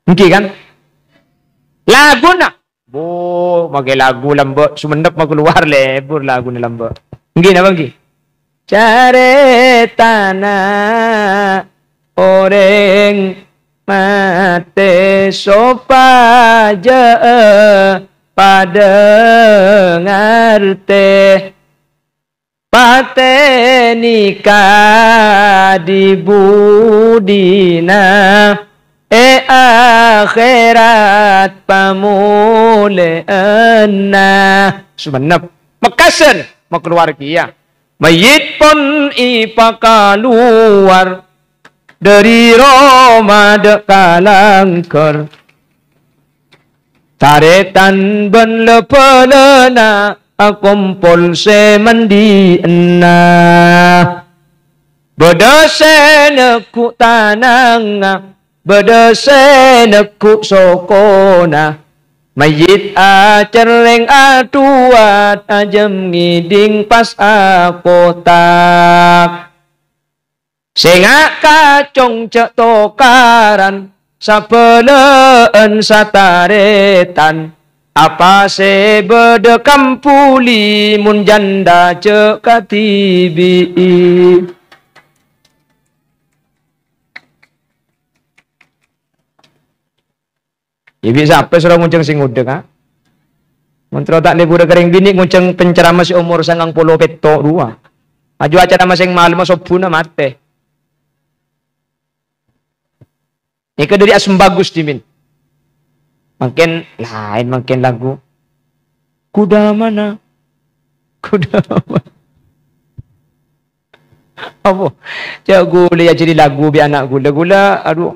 Mungkin kan? Lagu nak. Bo, pakai lagu lambak. Sumenep mau keluar lebur lagu ni lambak. Mungkin apa mungkin? Cari tanah orang mati sopaja pada ngerti patenika di budina akhirat pamuleana sebenap mekasen mau keluar kia mayit pun ipa keluar dari Roma dekalangker taretan ben lepelena kumpul semandi enah bedeseneku tananga bedeseneku sokona mayit acereng atuat ajem ngiding pas akotak sengak kacong cek tokaran sapeleen sataretan apa sebede kampuli mun janda cek katibi ibi siapa suruh ngunceng sing udek ha? Mentro tak libu kering bini ngunceng penceramah si umur 90 peto dua maju acara masing malam sobuna mate ini dari asem bagus dimin makin lain makin lagu kuda mana apa cak gula ya jadi lagu bi anak gula aduh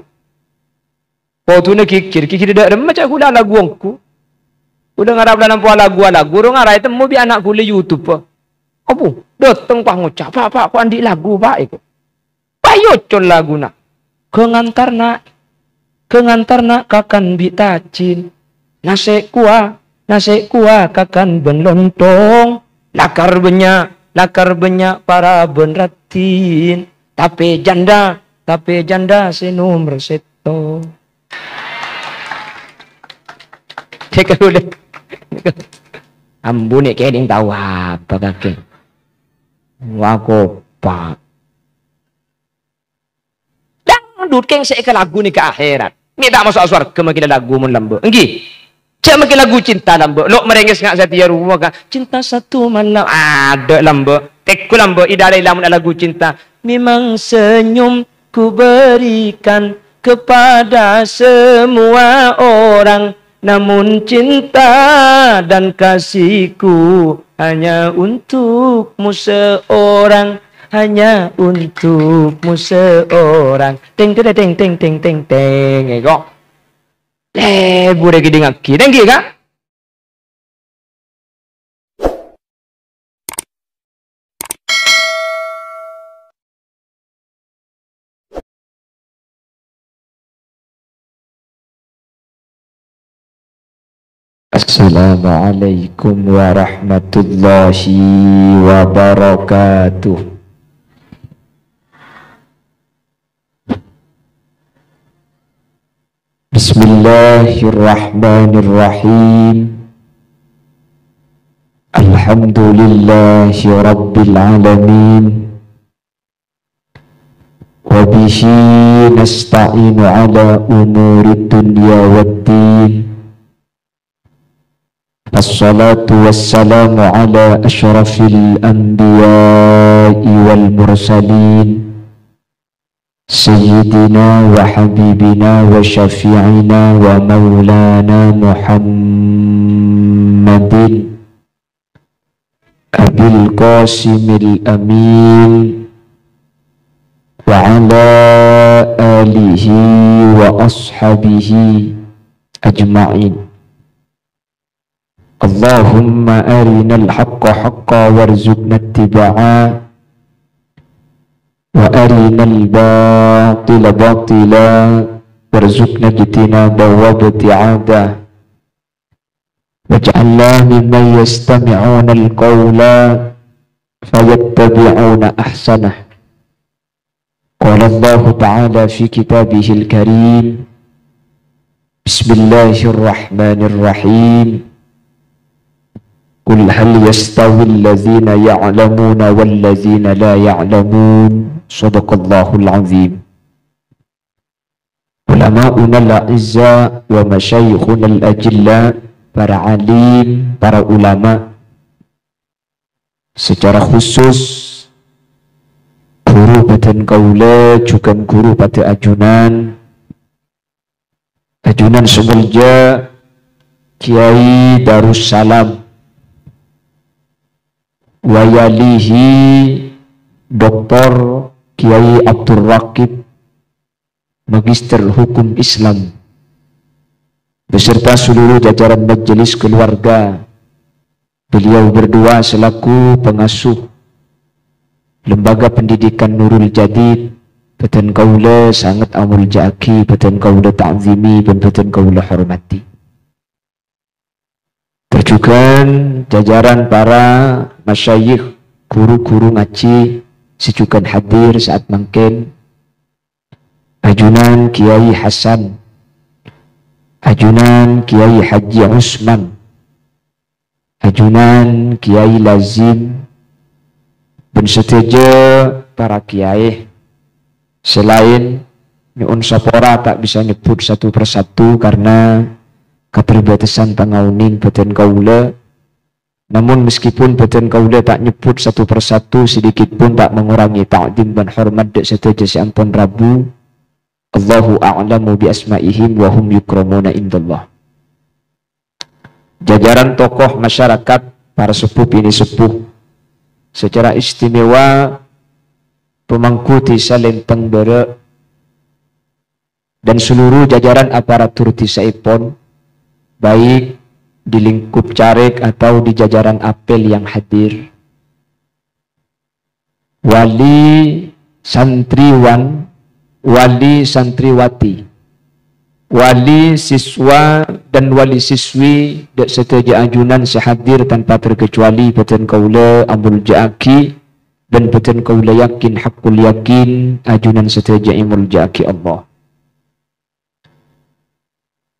kau tu nak kikir dak dem macam gula lagu angku udah ngarap dalam puan lagu orang ngarai temu bi anak gula YouTube apa datang pak ngucap pak aku andi lagu pak itu payo con lagu nak kengantarna kakan bitacin nase kuah kakan ben lontong lakar banyak para benratin tapi janda senum reseto cek dulu ambune keding tahu apa kakek wako pak duduk keng saya ke lagu ni ke akhirat. Ni tak masuk surga makin lagu mun lambo. Enggi. Cak makin lagu cinta lambo. Lok merengis ngak setia rumah ka. Cinta satu malam ada lambo. Tekku lambo idalai lamun lagu cinta. Memang senyum ku berikan kepada semua orang. Namun cinta dan kasihku hanya untukmu seorang. Hanya untukmu seorang. Ting ting ting ting ting ting ting. Kok boleh gini ngaki dengki kak? Assalamualaikum warahmatullahi wabarakatuh. Bismillahirrahmanirrahim. Alhamdulillahi rabbil alamin. Wa bihi nasta'inu ala umurid dunya waddin. Assalatu wassalamu ala ashrafil anbiya'i wal mursalin. Sayyidina wa habibina wa syafi'ina wa maulana Muhammadin Abil Qasimil Amin wa ala alihi wa ashabihi ajma'in. Allahumma arinal haqqa haqqa warzuqna ittiba'ah wa arinal batila batila warzuqna ijtinabahu wa ibti'adah waj'alna mimman yastami'una al-qawla fayattabi'una ahsanah. Qala Allah ta'ala fi kitabihil karim Bismillahirrahmanirrahim. Qul hal yastawi alladhina ya'lamuna walladhina la ya'lamun. Shadaqallahul azim. Ulama'una al-a'izza wa masyayikhuna al-ajilla, para alim, para ulama, secara khusus guru badan kaula juga guru pada ajunan Semulja Kiai Darussalam, wayalihi Dr. Kiai Abdul Raqib, Magister Hukum Islam, beserta seluruh jajaran majelis keluarga. Beliau berdua selaku pengasuh Lembaga Pendidikan Nurul Jadid, badan kaula sangat amul jaki, badan kaula ta'zimi, dan badan kaula hormati. Terjugan jajaran para masyayikh, guru-guru ngaji sejugan hadir saat mangkin. Ajunan Kiai Hasan, ajunan Kiai Haji Usman, ajunan Kiai Lazim, dan seteja para kiai. Selain nyuun sapora tak bisa nyebut satu persatu karena keterbatasan pangauning badan kaula. Namun meskipun badan kaula tak nyebut satu persatu, sedikit pun tak mengurangi ta'zim dan hormat dek seteja si ampun Rabu. Allahu a'lamu bi asma'ihim wa hum yukramuna indallah. Jajaran tokoh masyarakat, para sepuh ini sepuh, secara istimewa pemangku desa Lenteng Bere dan seluruh jajaran aparatur desa Ipon, baik di lingkup carik atau di jajaran apel yang hadir, wali santriwan, wali santriwati, wali siswa dan wali siswi dek seteja ajunan sehadir tanpa terkecuali badan kaula amul jaki dan badan kaula yakin hakul yakin ajunan seteja imul jaki Allah.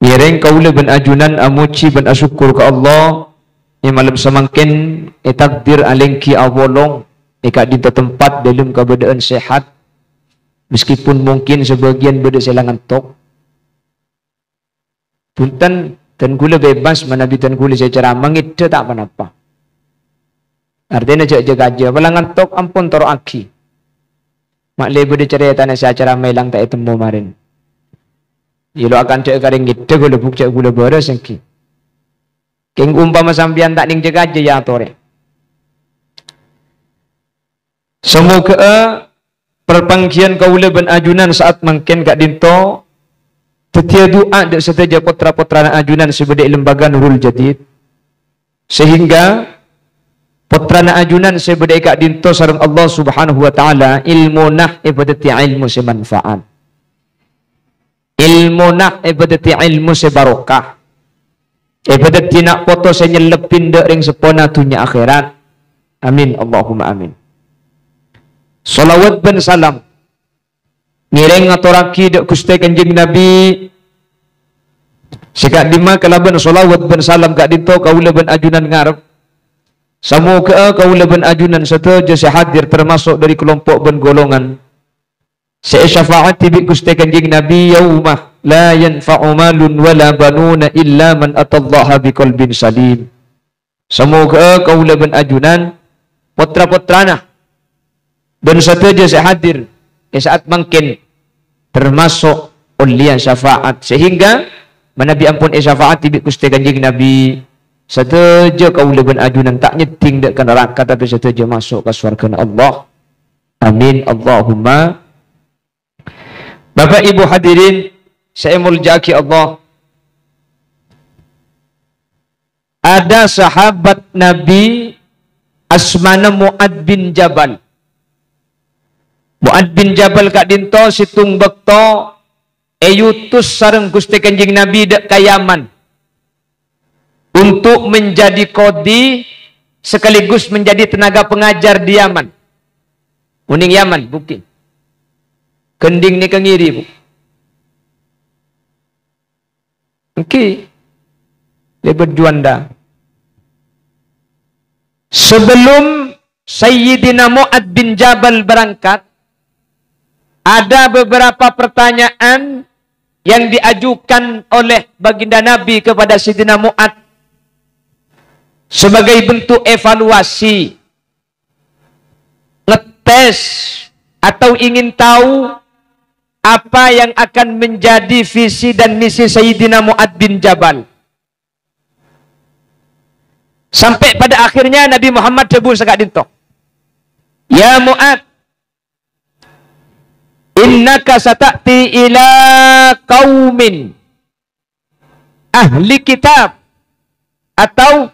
Nireng kaula ben ajunan amuci ben asyukur ke Allah yang malam semangkin takdir alengki awolong ikat di tempat dalam keadaan sehat. Meskipun mungkin sebagian beda selangan tok. Punten dan gula bebas menabitan gula secara mangita tak apa-apa. Artinya jaga aja. Balangan tok ampun toro aki. Mak le beda cerita nasi acara melang tak temu marin. Ilo akan cek garing gitu gula buk cek gula beres engki. Keng umpama sampian tak ning jaga aja ya tore. Semoga perpanggian kaula ben ajunan saat mangken kak dinto tetia doa dek seteja potra-potra ajunan sebagai lembaga Nurul Jadid, sehingga potra ajunan sebagai kak dinto sareng Allah Subhanahu wa taala ilmu nah ibadati ilmu semanfaat, ilmu nah ibadati ilmu sebarokah, ibadati nak foto senyelepin dek ring sepona dunia akhirat. Amin Allahumma amin. Salawat ben salam ngiring aturaki dek Gusti Kanjeng Nabi sikak dima kalaban salawat ben salam kak dito kaula ben ajunan ngarep samoga kaula ben ajunan seteja hadir termasuk dari kelompok ben golongan syafaat bi Gusti Kanjeng Nabi yaumah la yanfa'u malun wala banuna illa man atallaha biqalbin salim. Semoga kaula ben ajunan putra-putrana dan seteja hadir saat mungkin termasuk ulian syafaat, sehingga menabi ampun syafaat bi Gusti Kanjeng Nabi seteja kaula ben ajunan tak nyeting dek ke neraka tapi seteja masuk ke surga Allah. Amin Allahumma. Bapak Ibu hadirin saya muljaki Allah, ada sahabat Nabi asmana Mu'ad bin Jabal. Mu'ad bin Jabal kak dinto situng bekto eyutus sareng Gusti Kanjeng Nabi dek kayaman untuk menjadi kodi sekaligus menjadi tenaga pengajar di Yaman. Uning Yaman bukti. Kending ni kengiri bu. Oke. Dia berjuanda. Sebelum Sayyidina Mu'ad bin Jabal berangkat, ada beberapa pertanyaan yang diajukan oleh baginda Nabi kepada Sayyidina Mu'ad sebagai bentuk evaluasi, ngetes, atau ingin tahu apa yang akan menjadi visi dan misi Sayyidina Mu'ad bin Jabal. Sampai pada akhirnya Nabi Muhammad debur sekak dinto. Ya Mu'ad, innaka sata'ti ila qaumin ahli kitab, atau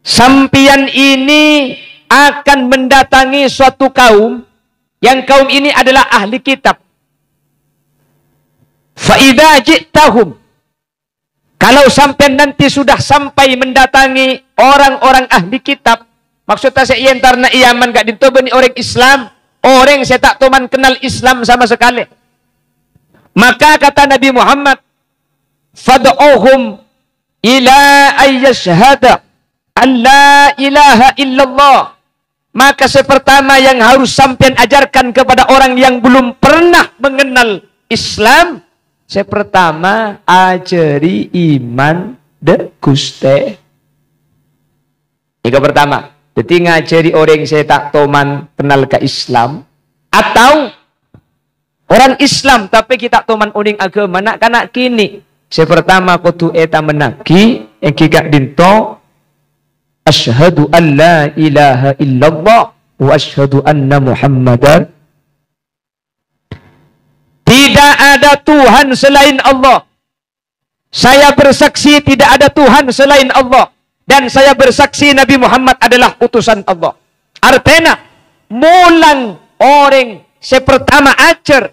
sampian ini akan mendatangi suatu kaum yang kaum ini adalah ahli kitab. Fa idza ji'tahum, kalau sampai nanti sudah sampai mendatangi orang-orang ahli kitab, maksudnya saya entarna iaman gak ditobani orang Islam, orang saya tak toman kenal Islam sama sekali. Maka kata Nabi Muhammad, fad'uhum ila ayyashhada an la ilaha illallah. Maka sepertama yang harus sampean ajarkan kepada orang yang belum pernah mengenal Islam, sepertama ajari iman de Guste. Ini pertama. Jadi ngajari orang saya tak toman kenal ke Islam, atau orang Islam tapi kita toman uning agama nak kanak kini. Sepertama kudu eta menaki yang kigak dinto asyhadu an la ilaha illallah wa asyhadu anna Muhammadar. Tidak ada Tuhan selain Allah. Saya bersaksi tidak ada Tuhan selain Allah. Dan saya bersaksi Nabi Muhammad adalah utusan Allah. Artinya, mulang orang sepertama acer.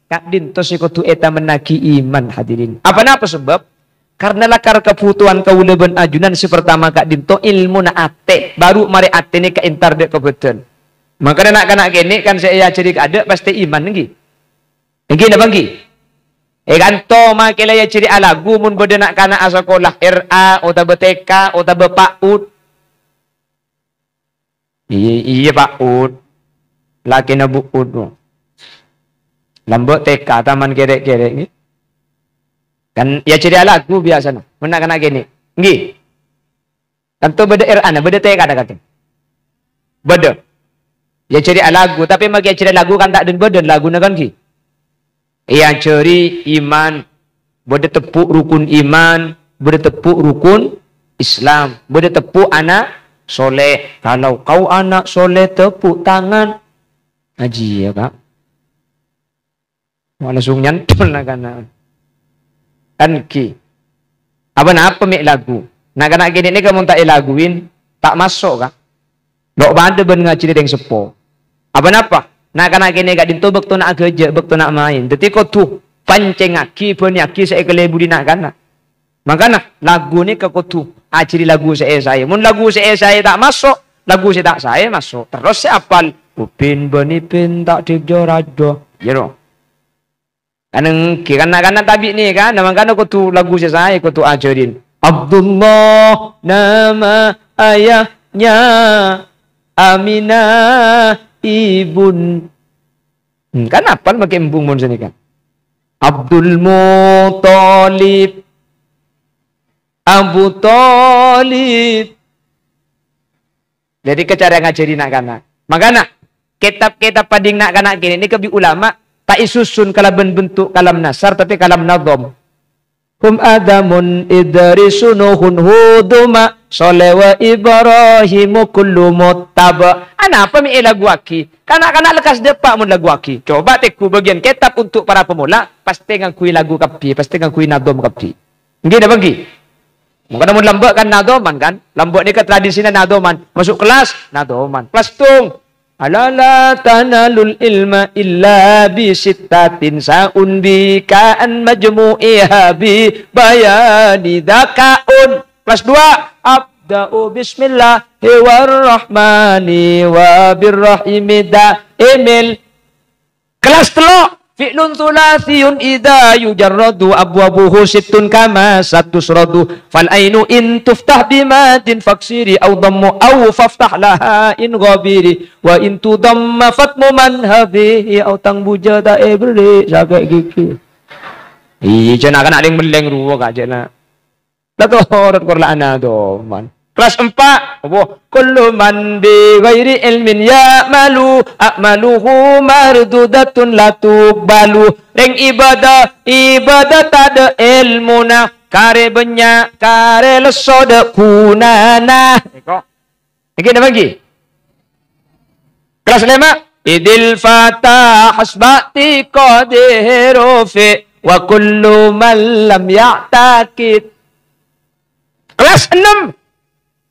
Kak dinto sikutu eta menaki iman hadirin. Apa sebab? Karena lakar kebutuhan kauleban ajunan sepertama kak dinto ilmu na ate. Baru mari ate ni ka intar dek kebetulan. Maka nak gini kan saya cari ada pasti iman lagi. Lagi na banggi. Kanto makila ya ciri alagu mun bode nak kana sekolah RA atau BTK atau PAUD. Iya PAUD. Laki na buud mo. Lambot TK taman kerek-kerek ni. Kan ya ciri alagu biasa na. Mun nak kana gini. Ngi. Kanto bode RA na bode TK ada kata. Bode. Ya ciri alagu tapi magi ciri lagu kan tak den bode lagu na kan ki. Yang ceri iman, boleh tepuk rukun iman, boleh tepuk rukun Islam, boleh tepuk anak soleh. Kalau kau anak soleh tepuk tangan, haji ya kak. Langsung nyantol lah kan. Kan ki. Apa mek lagu? Nak kena gini ni kamu tak laguin, tak masuk kak. Dok bade ben ngaciri deng sepo. Apa? Nak kena gini gak dinto bekto nak kerja, bekto nak main. Jadi kau tu pancing aki penyaki saya kelebudi nak kana. Makana lagu ni kau tu aciri lagu saya. Mun lagu saya tak masuk, lagu saya tak saya masuk. Terus saya apal upin benipin tak dijorado. You know. Kaneng kana tabi ni kan, makana kau tu lagu saya kau tu ajarin. Abdullah nama ayahnya Aminah ibun. Kan apa pakai embung mon sini kan? Abdul Muthalib, Abu Thalib. Jadi kecara ngajari nak kana. Makana kitab-kitab pading nak kana gini ini kebi ulama tak isusun kalaban bentuk kalam nasar tapi kalam nadom. Hum adamun idrisunuhun huduma solewa Ibrahimu kullu muttaba. Apa mi lagu aki? Kanak-kanak lekas depak mun lagu aki. Coba teku bagian kitab untuk para pemula, pasti ngakui lagu kapi, pasti ngakui nadom kapi. Nggih dah bagi. Mungkin mun lambak kan nadoman kan? Lambak ni ke tradisinya nadoman. Masuk kelas nadoman. Kelas tung. Alala tanalul ilma illa bi sittatin sa'un bi ka'an majmu'iha bi bayani dakaun. Kelas 2 abda'u bismillahi warrahmani wa birrahimi da'imil. Kelas 3 Fi'lun thulathiyun idha yujarradu abwabuhu sittun kama satusradu fal ainu in tuftah bimadin faksiri au dhammu au faftah laha in ghabiri wa in tudamma fatmu manhabihi au tangbuja ta'ibri sampai gigi. Iya cina kan ada yang meleng ruwa kak cina. Lato horat Qur'ana do man. Kelas 4, kullu man bi ghairi ilmin ya'malu a'maluhu mardudatun la tuqbalu. Ring ibadah tada ilmuna kare banyak kare leso de kunana. Iki ada lagi. Kelas 5, idil fata hasbati qadiru fi wa kullu man lam ya'taqid. Kelas 6,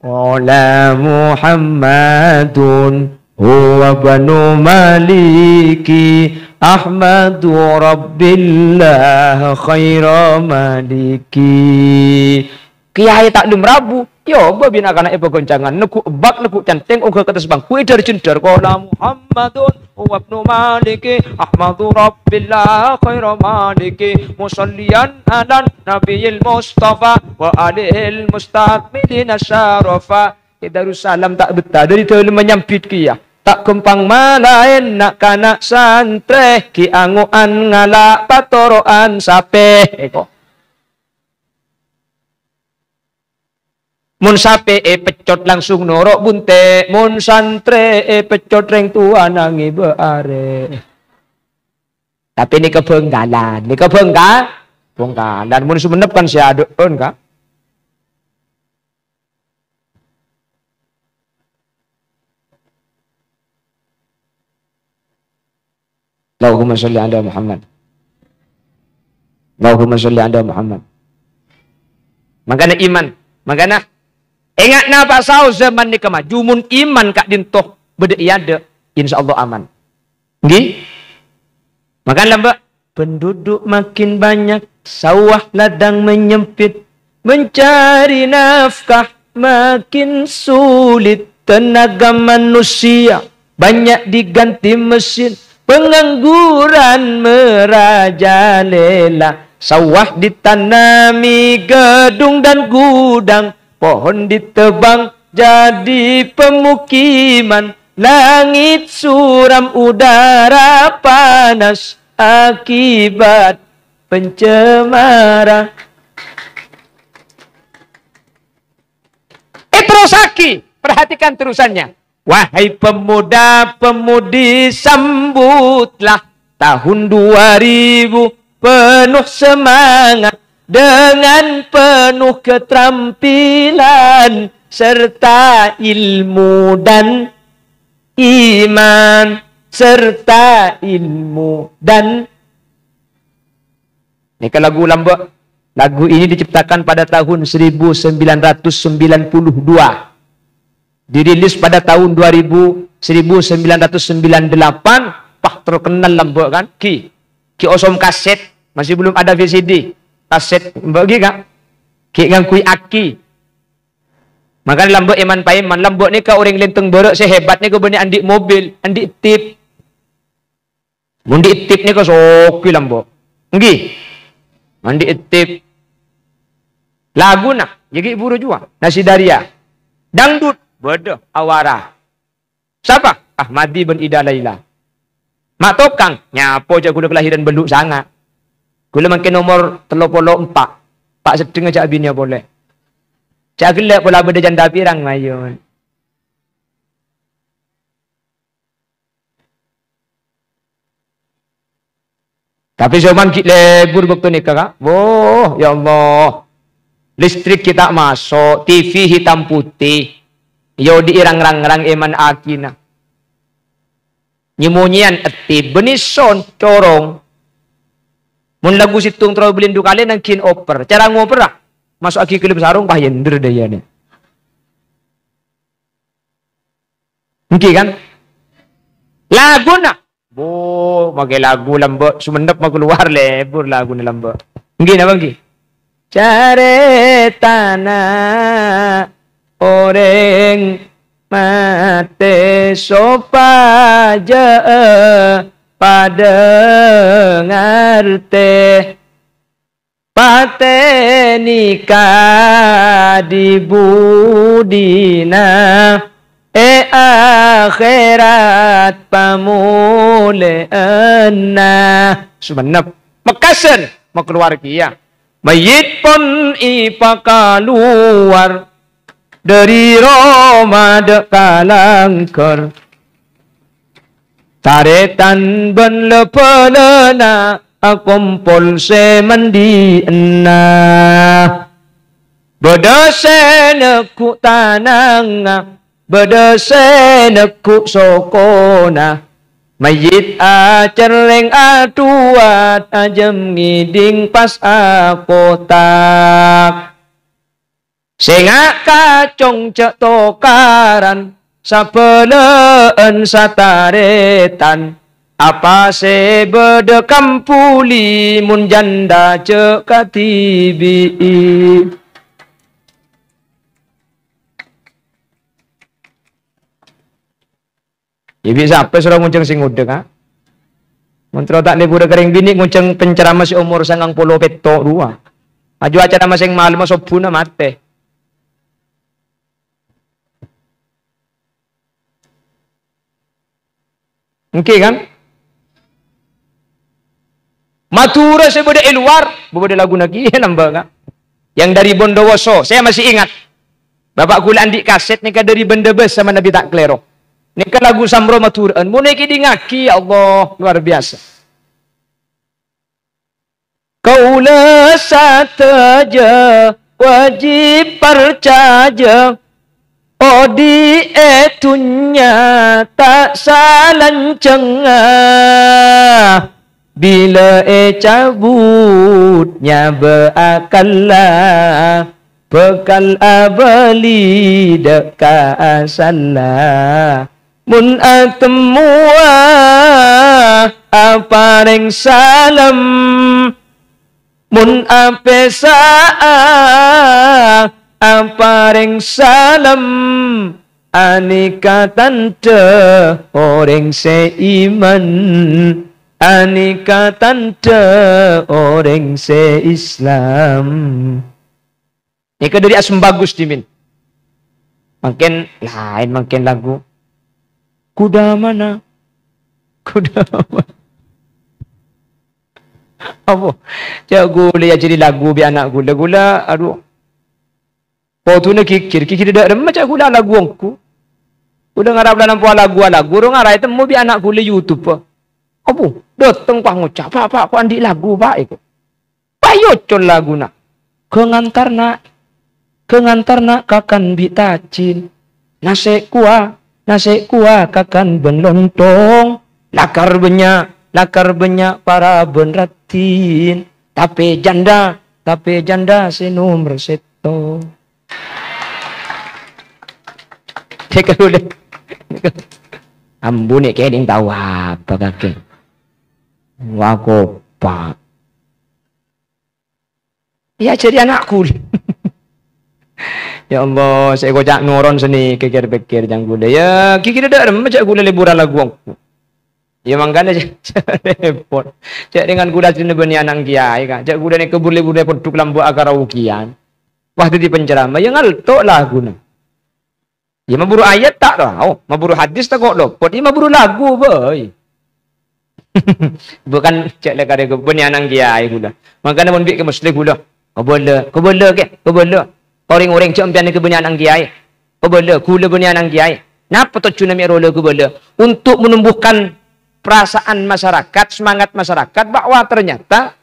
qala Muhammadun huwa banu maliki ahmadu rabbillah khaira maliki. Kiai taklum Rabu yo babina kana ibu goncangan neku bak neku canteng uga kates bang kuwi dari cendar qala Muhammadun huwa banu maliki ahmadu rabbillah khaira maliki musallian ala nabiyil mustafa wa alihil mustakmilin asyarafa. Darussalam tak betah dari dalam menyampit kia tak kempang malain nak kanak santre ki anguan ngalak patoroan sape eko mun sape pecot langsung norok bunte mun santre pecot reng tua nangi beare. Tapi ini kebenggalan bongkalan mun sumenep kan siadeun ka. Allahumma sholli ala Muhammad. Allahumma sholli ala Muhammad. Makanya iman, makanya ingat napa sau zaman ni kemaju mun iman kak dintoh bede iade insyaallah aman. Nggih? Makan lambak penduduk makin banyak, sawah ladang menyempit, mencari nafkah makin sulit, tenaga manusia banyak diganti mesin, pengangguran merajalela, sawah ditanami gedung dan gudang, pohon ditebang jadi pemukiman, langit suram udara panas akibat pencemaran. Terusaki, perhatikan terusannya. Wahai pemuda-pemudi, sambutlah tahun 2000 penuh semangat dengan penuh keterampilan serta ilmu dan iman serta ilmu dan ini kan lagu lambak. Lagu ini diciptakan pada tahun 1992. Dirilis pada tahun 1998, pah terkenal lambak kan? Ki osom kaset, masih belum ada VCD. Kaset bagi kak? Ki ngangkui aki. Maka lambak iman paiman, lambak ni ka orang lenteng berek sehebat ni ka bani andik mobil, andik tip. Mundi tip ni ka soki lambak. Nggih. Andik tip. Lagu nak, jadi buru jua. Nasi daria. Dangdut. Bodoh, awara. Siapa? Ahmadi bin Ida Laila. Mak tokang, nyapo aja kuda kelahiran beluk sangat. Kuda makin nomor 34. Pak sedeng aja abinya boleh. Cak gelap pola beda janda pirang mayun. Tapi zaman kita lebur waktu nikah kak. Oh, ya Allah. Listrik kita masuk, TV hitam putih. Yo diirang-rang-rang eman akina. Nyemunyian eti benison corong. Mun lagu situng terlalu belindu kalian nangkin oper. Cara ngoper lah. Masuk aki kelip sarung pah yender daya nih. Mungkin kan? Lagu nak. Bo, pakai lagu lambak. Sumendep mau keluar lebur lagu ni lambak. Mungkin apa mungkin? Cari tanah. Orang mate sopaja pada ngarte patenika di budina akhirat pamuleana sebenap mekasen mau keluar kia mayit pun ipa keluar dari Roma dekalangker taretan ben lepelena kumpul semandi ena bedeseneku tananga bedeseneku sokona mayit acereng atuat ajem ngiding pas apotak sengak kacong cek tokaran sapeleen sataretan apa sebede kampuli mun janda cek katibi ibi siapa suruh ngunceng sing udek ha mentro tak libu kering bini ngunceng penceramah si umur 90 petok dua maju acara masing malam sobuna mate oke kan Matura sebeda luar, berbeda lagu lagi nambah kan? Yang dari Bondowoso, saya masih ingat. Bapak kula andik kaset nika dari Bendebes sama Nabi tak klero. Nika lagu Samro Maturaan, mau niki dingaki ya Allah luar biasa. Kaula sataja wajib percaya. Odi etunya tak salancengah. Bila cabutnya beakallah bekal abali deka asallah mun atemua apareng salam mun apesa apareng salam anika tante orang seiman anika tante orang se-Islam. Nika dari asem bagus dimin. Makin lain makin lagu. Kuda mana? Kuda mana? Apa? Cak gula ya jadi lagu bi anak gula gula aduh. Potune kikir dak remah cak gula lagu angku. Udah ngarap dalam lagu ro ngarai temu bi anak gula YouTube. Apa? Dateng pak ngucap, pak ku andi lagu pak iku. Payocon lagu nak. Kengantarna kakan bitacin. Nase kuah kakan ben lontong. Lakar banyak para benratin. Tapi janda sinumber seto. Cek udah. Ambune kayak ding tahu apa kakek. Wako pak. Ya jadi anakku. Ya Allah, saya kocak ngoron seni kikir-pikir jang gula. Ya kikir dak macam gula liburan lagu aku. Ya mangkana repot. Cak dengan gula sini bani anak kiai kan. Cak gula ni kebur liburan peduk lambu akar ukian. Waktu di penceramah ya ngaltok lagu na. Ya maburu ayat tak tahu, maburu hadis tak kok lopot. Ya maburu lagu boy. Bukan cek le kare bani anak kiai gula. Mangkana mun bi ke muslim gula. Kau boleh ke? Orang-orang champion ke bani anak kiai. Kau boleh gula bani anak kiai. Napa tu cuna mi role kau boleh untuk menumbuhkan perasaan masyarakat, semangat masyarakat bahwa ternyata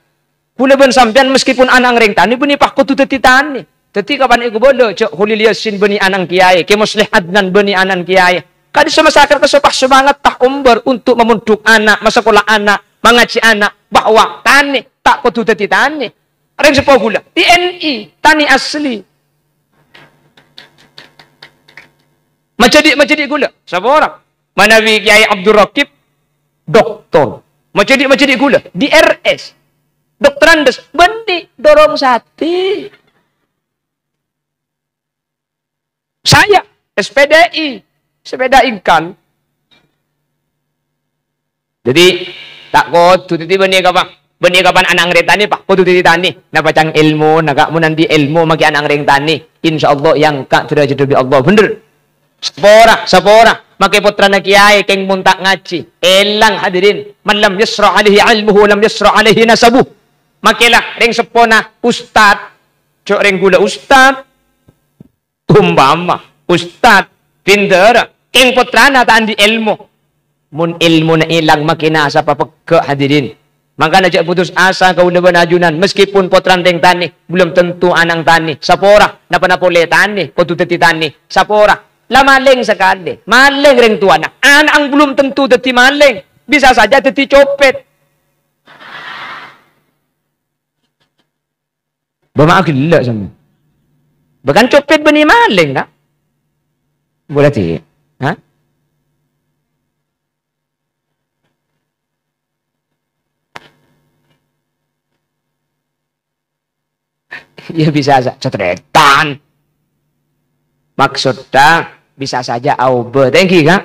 gula ben sampean meskipun anak ring tani bani pak kutu teti tani. Teti kapan iku boleh cek Khalil Yasin bani anak kiai, ke Muslih Adnan bani anak kiai. Kadi masyarakat kesepah semangat tak umber untuk memunduk anak, masakolah anak, mengaji anak bahwa tani tak kutu teti tani. Ring sepo gula, TNI, tani asli. Macam gula, siapa orang? Manawi Kiai Abdul Rakib, doktor. Macam gula, DRS, dokter Andes, benih dorong sati. Saya SPDI, sepeda ikan. Jadi Tak ko tu titi bani kapan anang re tani pak ko tu titi tani. Na pacang ilmu naga mun nanti ilmu maki anang reng tani. Insyaallah yang kak derajat bi Allah bener. Sapora maki putra na kiai keng mun tak ngaji. Elang hadirin, man lam yasra alaihi ilmuhu lam yasra alaihi nasabuh. Makilah reng sepona ustad. Cok reng gula ustad. Umpama ustad pinter keng putrana tandi ilmu mun ilmu na ilang makina sa papagka hadirin maka na putus asa kau na banajunan meskipun potran deng tani belum tentu anang tani sapora na panapole tani potuteti tani sapora la maling sekali maling reng tuana anang belum tentu teti maling bisa saja teti copet bermakna sama bahkan copet bani maling tak boleh tidak? Hah? Ya bisa saja cetretan. Maksudnya bisa saja aube. Thank you kak.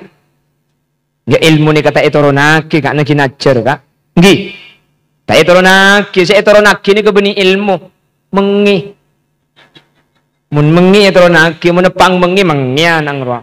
Nggak ilmu ni kata etoronaki kak nak kinacer kak. Nggih. Tak etoronaki, saya etoronaki ni kebeni ilmu mengi. Mun mengi etoronaki, menepang mengi mengyan ang roh.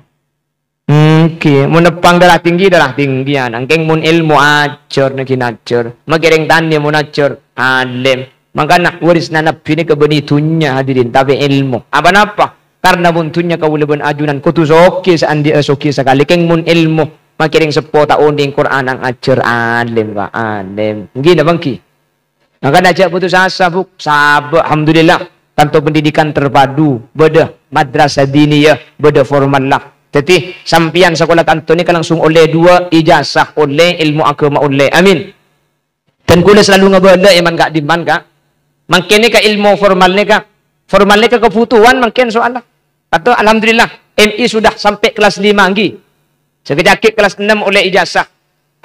Okay. Menepang darah tinggi angkeng mun ilmu acer na kinacer. Magiring tani mun acer alim. Maka nak waris na nabi ni kebenitunya hadirin tapi ilmu. Apa? Karena buntunya kauliban ajunan kutusoki sa andi asoki sekali keng mun ilmu. Magiring 10 tahun di Quran ang acer alim ka alim. Gina bangki. Maka najak putus asa buk sabak alhamdulillah. Tanto pendidikan terpadu, beda madrasah diniyah, beda formal lah. Jadi sampian sekolah tanto ni langsung oleh 2 ijazah, oleh ilmu agama oleh. Amin. Dan kula selalu ngabala iman kak diman kak. Mungkin ni ka ilmu formal ni kak. Formal ni ka kebutuhan mungkin soalnya. Atau alhamdulillah MI sudah sampai kelas 5 lagi. Sekejap kelas 6 oleh ijazah.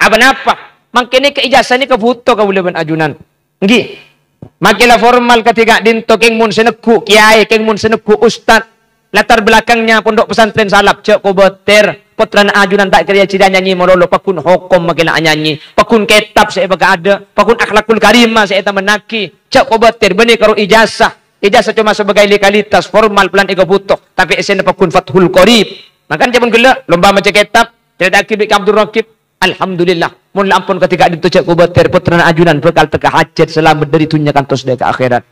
Apa? Mungkin ni ka ijazah ni kebutuh ka boleh ajunan. Nggih. Makilah formal ketika dinto keng mun seneku kiai keng mun seneku ustad latar belakangnya pondok pesantren salap cek ko beter potran ajunan tak kerja cida nyanyi mololo pakun hukum makilah nyanyi pakun kitab saya baga ada pakun akhlakul karimah saya menaki cek ko beter benih karo ijazah cuma sebagai legalitas formal pelan ego butuh tapi esen pakun fathul qarib makan jaman gela lomba maca kitab tidak akib Abdul Rakib alhamdulillah mun ampun ketika ditucak ku beter putra ajunan bekal teka hajat selamat dari dunia kantos ke akhirat.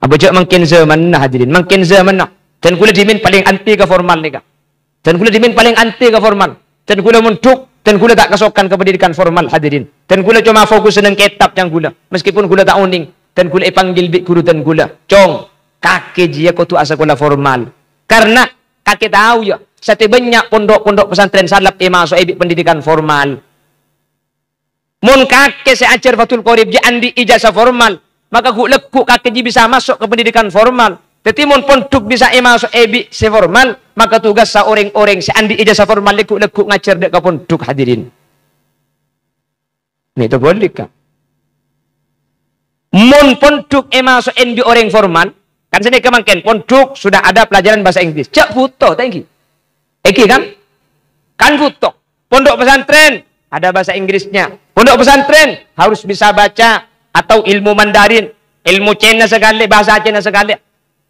Apa jak mungkin zaman nah hadirin, mungkin zaman nah. Dan kula dimin paling anti ke formal ni kak. Dan kula dimin paling anti ke formal. Dan kula munduk dan kula tak kesokan ke pendidikan formal hadirin. Dan kula cuma fokus dengan kitab yang kula. Meskipun kula tak uning dan kula panggil bik guru dan kula. Cong, kakek jia kau tu asa kula formal. Karena kakek tahu ya, sate banyak pondok-pondok pesantren salap masuk pendidikan formal. Mun kakek saya ajar Fathul Qorib di andi ijazah formal, maka leku kakek bisa masuk ke pendidikan formal. Jadi mun pondok bisa masuk se formal, maka tugas seorang-orang saya andi ijazah formal leku ngajar dek ke pondok hadirin. Ini itu boleh kan? Mun pondok masuk di orang formal, kan sini kemangken pondok sudah ada pelajaran bahasa Inggris. Cak butuh, thank you. Eki kan? Kan butuh. Pondok pesantren ada bahasa Inggrisnya. Pondok pesantren harus bisa baca atau ilmu Mandarin, ilmu Cina sekali, bahasa Cina sekali.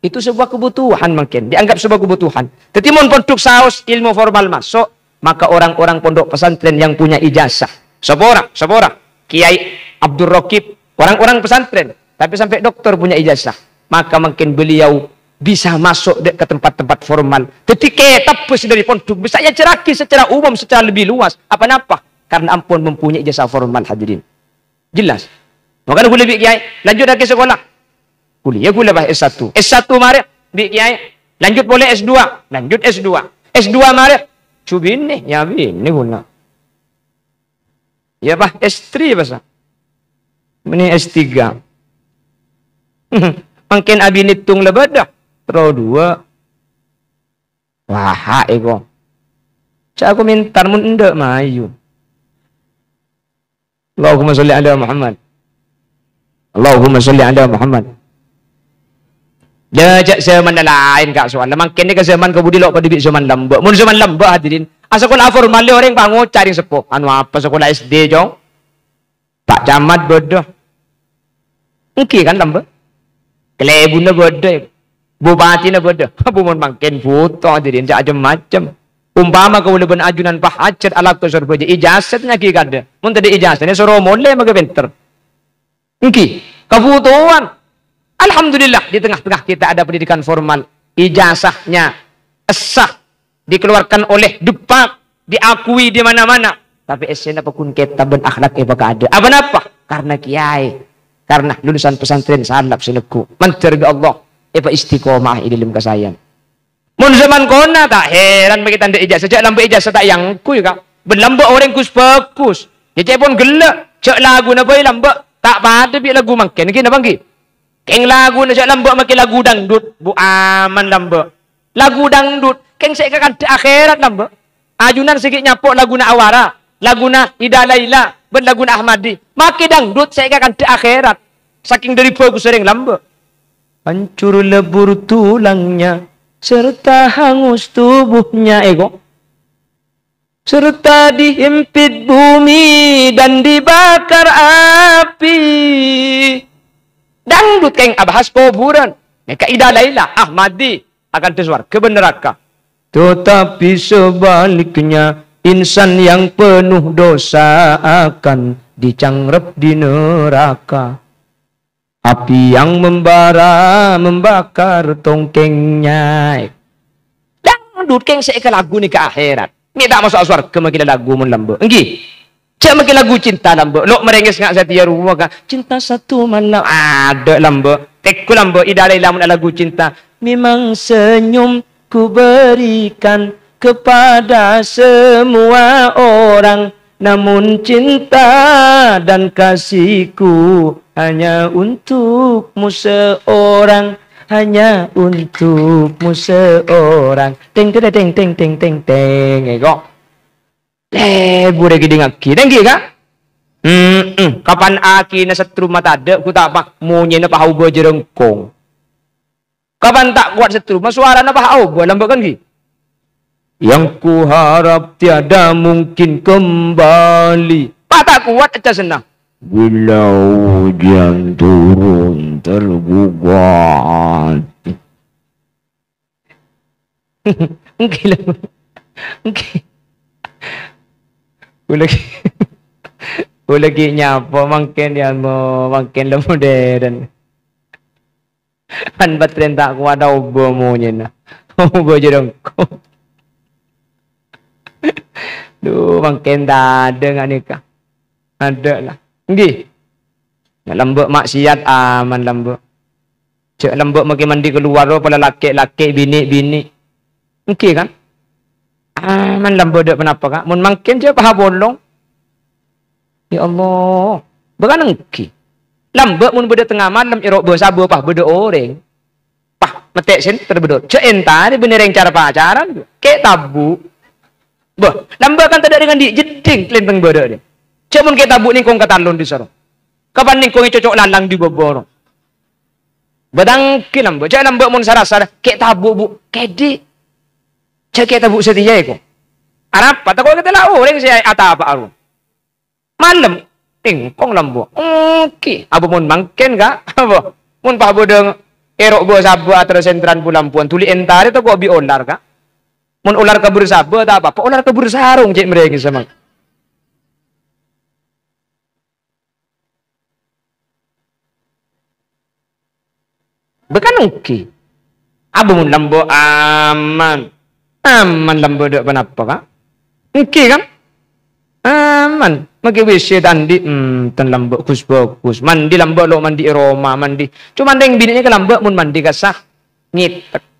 Itu sebuah kebutuhan mungkin, dianggap sebuah kebutuhan. Jadi mun pondok saus ilmu formal masuk, maka orang-orang pondok pesantren yang punya ijazah, sepora, Kiai Abdul Rakib, orang-orang pesantren, tapi sampai doktor punya ijazah, maka mungkin beliau bisa masuk ke tempat-tempat formal. Jadi kitab dari pondok bisa ya ceraki secara umum, secara lebih luas. Apa-apa? Karena ampun mempunyai ijazah formal hadirin. Jelas. Makanya kuliah bi kiai, lanjut lagi sekolah. Kuliah bah S1. S1 mari bi kiai, lanjut boleh S2, lanjut S2. S2 mari cubin nih, ya bini guna. Ya bah S3 bahasa. Ini S3. Mungkin abi nitung lebadah. Terus 2. Wah, ego. Saya aku minta mun endek mayu. Allahumma sholli ala Muhammad. Allahumma sholli ala Muhammad. Jajak zaman lain kak soal. Makin ni ke zaman kebudi lok pada zaman lembek. Mun zaman lembek hadirin. Sekolah formal orang bangun cari sepuh. Anu apa sekolah SD jong? Pak Camat bodoh. Engki kan lambe. Kelebuna bodoh. Bupati na bodoh. Bumun makin foto diri macam-macam. Umpama kau leben ajunan Pak Hajat alak tu suruh baca ijazatnya ki kada. Mun tadi ijazatnya suruh mole maga benter. Engki kebutuhan. Alhamdulillah di tengah-tengah kita ada pendidikan formal. Ijazahnya sah dikeluarkan oleh Depak, diakui di mana-mana. Tapi esena pekun kita ben akhlak ada. Apa? Karena kiai. Karena lulusan pesantren salap sineku. Menterga Allah. Istiqomah ilim kasayang. Mun zaman kona tak heran bagi tanda ijazah. Sejak lampu ijazah tak yang kuy kak. Berlambak orang kus bagus. Dia pun gelak. Cek lagu na boy lambak. Tak pada bi lagu makin. Kena bangki. Keng lagu na cek lambak makin lagu dangdut. Bu aman lambak. Lagu dangdut. Keng saya kan di akhirat lambak. Ajunan sikit nyapok lagu na awara. Lagu na Ida Laila. Ben lagu na Ahmadi. Makin dangdut saya kan di akhirat. Saking dari bagus sering lambak. Hancur lebur tulangnya. Serta hangus tubuhnya ego. Serta dihimpit bumi dan dibakar api. Dangdut keng abahas kuburan. Mereka Ida Laila, Ahmadi akan tersuar ke neraka. Tetapi sebaliknya insan yang penuh dosa akan dicanggrep di neraka. Api yang membara membakar tongkengnya. Dangdut keng saya ke lagu ni ke akhirat. Ni tak masuk surga makin lagu mun lambo. Enggi. Cak makin lagu cinta lambo. Lok merengis ngak setia rumah ka. Cinta satu malam ada lambo. Tekku lambo Ida Laila mun lagu cinta. Memang senyum ku berikan kepada semua orang. Namun cinta dan kasihku hanya untukmu seorang, hanya untukmu seorang. Ting ting ting ting ting ting ting. Ego. Boleh gini ngaki. Dengki kak? Kapan aki na setru mata ada, ku tak pak munyi na pahau berjerengkong. Kapan tak kuat setru, suara na pahau berlambak kan ki? Yang ku harap tiada mungkin kembali. Pak tak kuat aja senang. Bila hujan turun tergugat. Mungkin lagi nyapa makin yang makin le modern. Kan batren tak kuat ada obo monye na. Obo jerengkong. Duh, makin tak ada nggak nikah. Ada lah. Nggih. Nak lembek maksiat aman lembek. Cek lembek makin mandi keluar pada laki-laki bini-bini. Nggih kan? Aman lembek dak kenapa kak? Mun makin je paha bolong. Ya Allah. Bukan nggih. Lembek mun beda tengah malam irok besabu pah beda orang. Pah metek sen terbedot. Cek entah ni bener yang cara pacaran. Kek tabu. Bah, lambat kan tidak dengan di jeding kelenteng bodoh dia. Cuman kita bu ning kong katalon di soro. Kapan ning kong cocok lalang di bobor. Badang kinambo, jangan lambat mun sarasara kek tabu bu, kedi. Cek kita bu setia iko. Arap, patah kau kita lah orang saya ata apa aru. Malam, kong lambo. Oke, abu mun mangken kak, apa? Mun pah bodong erok bo sabu atau sentran pulampuan tuli entare to kok bi olar kak. Mun ular kabur sabu tak apa, ular kabur sarung cek mereka sama. Bukan oke. Abu mun lambo aman. Aman lambo dak kenapa kak? Oke kan? Aman. Magi wis tandi ten lambo kus bagus. Mandi lambo lo mandi Roma mandi. Cuma deng bininya ke lambo mun mandi kasah ngitek.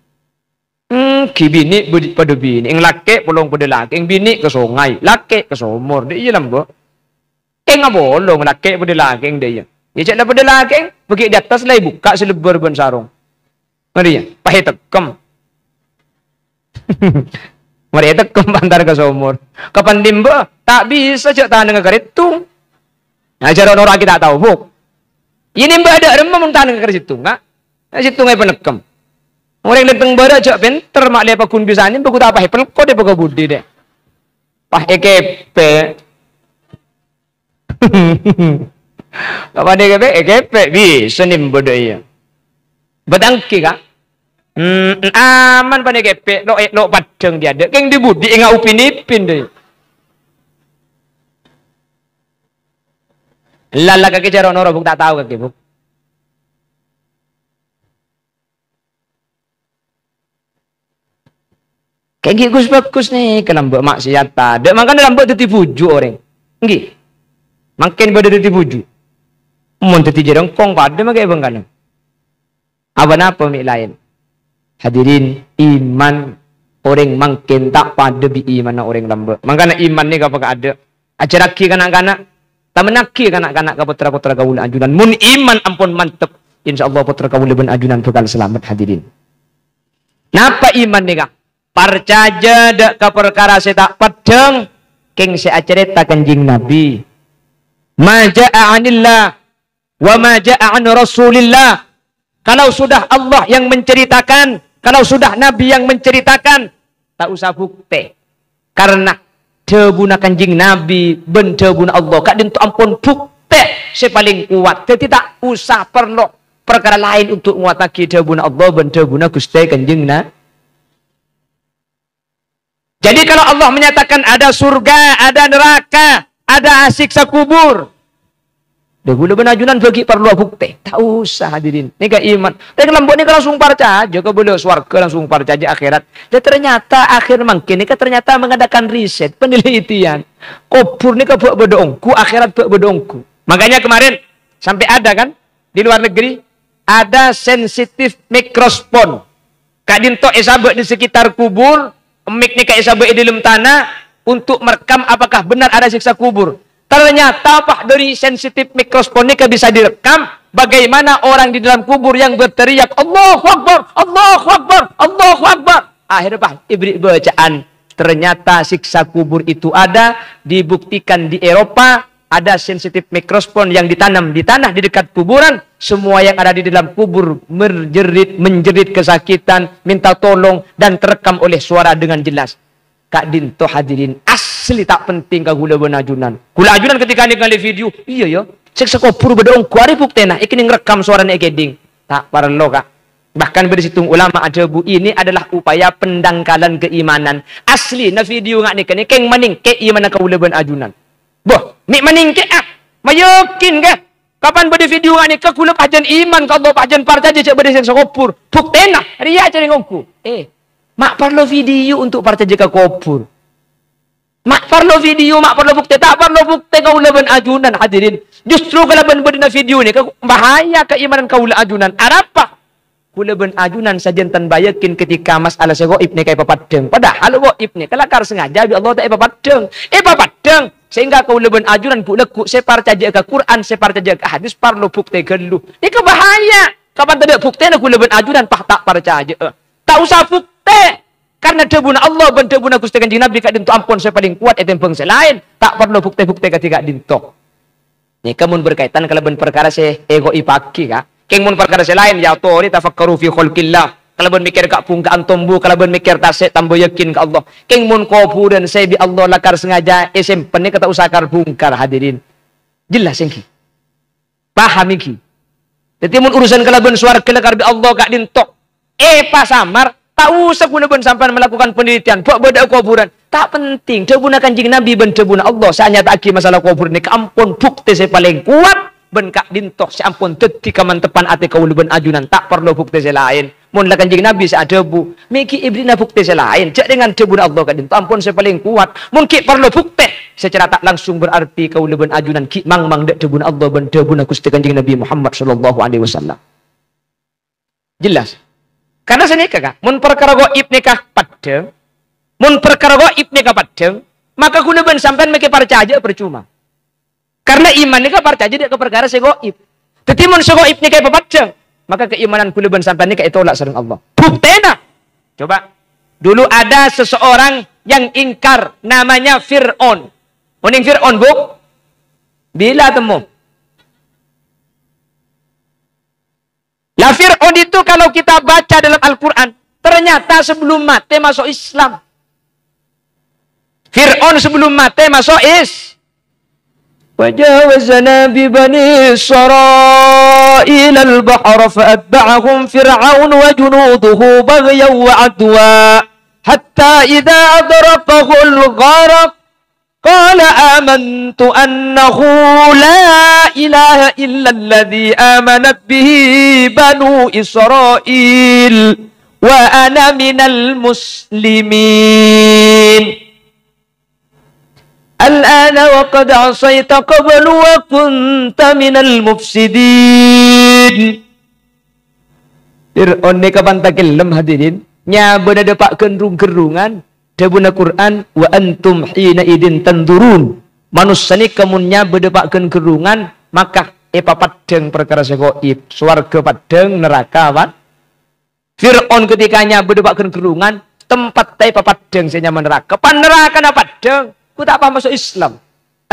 Bini pada bini, yang laki polong pada laki, yang bini ke sungai, laki ke sumur, dia lambo. Yang bolong laki pada laki yang dia. Dia cakap pada laki, pergi di atas lah buka selebar ban sarung. Mari ya, pahe tekem. Mari tekem antar ke sumur. Kapan dimba tak bisa cak tahan dengan keritung. Nah, cara orang kita tahu buk. Ini mbak ada remah mun tahan dengan keritung, nggak? Situng ai penekem. Orang lenteng bara jak pinter mak lepa kun bisane beku tak apa pelko de beku budi deh. Pah ekepe. Kapan dia kepek bisa nih bodoh iya. Betangki kak. Aman pada kepek lo padang dia ada. Keng dibudi enggak upin ipin deh. Lala kaki cara noro buk tak tahu kaki buk. Kayak gitu bagus nih kelambak maksiat ada. Makanya lambak itu dipuju orang. Nggih. Makin pada dipuju. Mun teti jerong kong pada makai bengkana. Apa mik lain. Hadirin iman orang makin tak pada bi iman orang lambak. Makanya iman ni kapag ada. Ajaraki kanak-kanak. Tamanaki kanak-kanak ke putra-putra gaul ajunan. Mun iman ampun mantep. InsyaAllah putra gaul ben ajunan bakal selamat hadirin. Napa iman ni kak? Percaya dak ke perkara saya tak pedeng. Keng saya cerita kanjing Nabi. Ma ja'a anillah. Wa ma ja'a an Rasulillah. Kalau sudah Allah yang menceritakan. Kalau sudah Nabi yang menceritakan. Tak usah bukti. Karena debuna kanjing Nabi, ben debuna Allah. Kak dintu ampun bukti saya paling kuat. Jadi tak usah perlu perkara lain untuk muataki debuna Allah, ben debuna Gusti kanjing Nabi. Jadi kalau Allah menyatakan ada surga, ada neraka, ada siksa kubur. Debuna benajunan bagi perlu bukti. Tak usah hadirin. Ini ke iman. Tapi lembut ini langsung percaya. Jika boleh swarga langsung percaya akhirat. Dan ternyata akhir mungkin ini ternyata mengadakan riset, penelitian. Kubur ini ke buat bedongku, akhirat buat bedongku. Makanya kemarin sampai ada kan di luar negeri ada sensitif mikroskop. Kak dinto esabek di sekitar kubur, mik ni kak esabek di dalam tanah untuk merekam apakah benar ada siksa kubur. Ternyata Pak dari sensitif mikroskop ini bisa direkam bagaimana orang di dalam kubur yang berteriak Allahu Akbar, Allahu Akbar, Allahu Akbar. Akhirnya Pak ibri bacaan ternyata siksa kubur itu ada, dibuktikan di Eropa ada sensitif mikroskop yang ditanam di tanah di dekat kuburan, semua yang ada di dalam kubur menjerit kesakitan, minta tolong dan terekam oleh suara dengan jelas. Kak dinto hadirin asli tak penting kak gula benajunan. Gula ajunan ketika ni kali video, iya ya, siksa kubur bedong kuari bukti nah, ikin ngerekam suara ni ekeding. Tak perlu kak. Bahkan bersitung ulama ada bu ini adalah upaya pendangkalan keimanan. Asli na video ngak ni kene keng maning ke iman kak gula benajunan. Boh, mik maning ke ah, mayakin ke? Kapan berde video ngak ni kak gula pajan iman kak Allah pajan partaje cak berde siksa kubur. Bukti nah, ria cari ngongku. Mak perlu video untuk partai jaga kubur. Mak perlu video, mak perlu bukti. Tak perlu bukti kau laban ajunan hadirin. Justru kalau berdina video ni, bahaya keimanan kau ajunan. Apa? Kau laban ajunan saja tan bayakin ketika masalah segoib ni kayak papadeng. Padahal goib ni kelakar sengaja bi Allah tak papadeng. Papadeng. Sehingga kau laban ajunan bu lekuk separ caja ke Quran, separ caja ke hadis perlu bukti gelu. Ini kebahaya. Kapan tidak bukti nak kau laban ajunan tak percaya. Tak usah bukti. Karena debuna Allah dan debuna Gusti Kanjeng Nabi kak dinto ampun saya paling kuat itu bangsa lain. Tak perlu bukti-bukti ketika dinto. Ini kamu berkaitan kalau ben perkara saya ego ipaki kak. Keng mun perkara saya lain ya tori tafakkaru fi khalqillah. Kalau ben mikir kak pungkaan tumbuh, kalau ben mikir tasik tambah yakin ke Allah. Keng mun kuburan saya bi Allah lakar sengaja SMP ni kata usakar bungkar hadirin. Jelas engki. Paham engki. Jadi mun urusan kalau ben suara kelakar bi Allah kak dinto. Pak samar tak usah guna sampai melakukan penelitian. Buat beda kuburan. Tak penting. Debuna kanjing Nabi ben debuna Allah. Saya nyataki masalah kubur ni. Ampun bukti saya paling kuat. Ben kak dintok. Saya ampun teti kemantepan ati kau ben ajunan. Tak perlu bukti saya lain. Mun lah kanjing Nabi saya debu. Miki ibrina bukti saya lain. Cak dengan debuna Allah kak dintok. Ampun saya paling kuat. Mungkin perlu bukti. Secara tak langsung berarti kau ben ajunan. Ki mang dek debuna Allah ben debuna Gusti Kanjeng Nabi Muhammad sallallahu alaihi wasallam. Jelas. Karena saya nikah, mun perkara goib nikah padeng, mun perkara goib nikah padeng, maka guna ben sampean make percaya percuma. Karena iman nikah percaya dia ke perkara saya goib. Tetapi mun saya goib nikah padeng, maka keimanan guna ben sampean nikah tolak sareng Allah. Buktena. Coba. Dulu ada seseorang yang ingkar namanya Fir'aun. Mun Fir'aun, Bu? Bila temu? Lah Fir'aun itu kalau kita baca dalam Al-Quran, ternyata sebelum mati masuk Islam. Fir'aun sebelum mati masuk وجاوزنا ببني إسرائيل البحر فأتبعهم فرعون وجنوده بغيا وعدوا حتى إذا أدركه الغرق قال آمنت أنه لا إله إلا الذي آمنت به بنو إسرائيل وأنا من المسلمين الآن وقد عصيت قبل وكنت من المفسدين. Fir'aun ni kapan tak kelem hadirin nya beuna depak gerung-gerungan dabuna Quran wa antum hina idin tandurun manusia ni kemunnya bedepakeun gerungan maka epa padeng perkara segoib swarga padeng neraka wat. Fir'aun ketikanya bedepakeun gerungan tempat teh papadeng nya neraka pan neraka na padeng ku tak apa masuk Islam.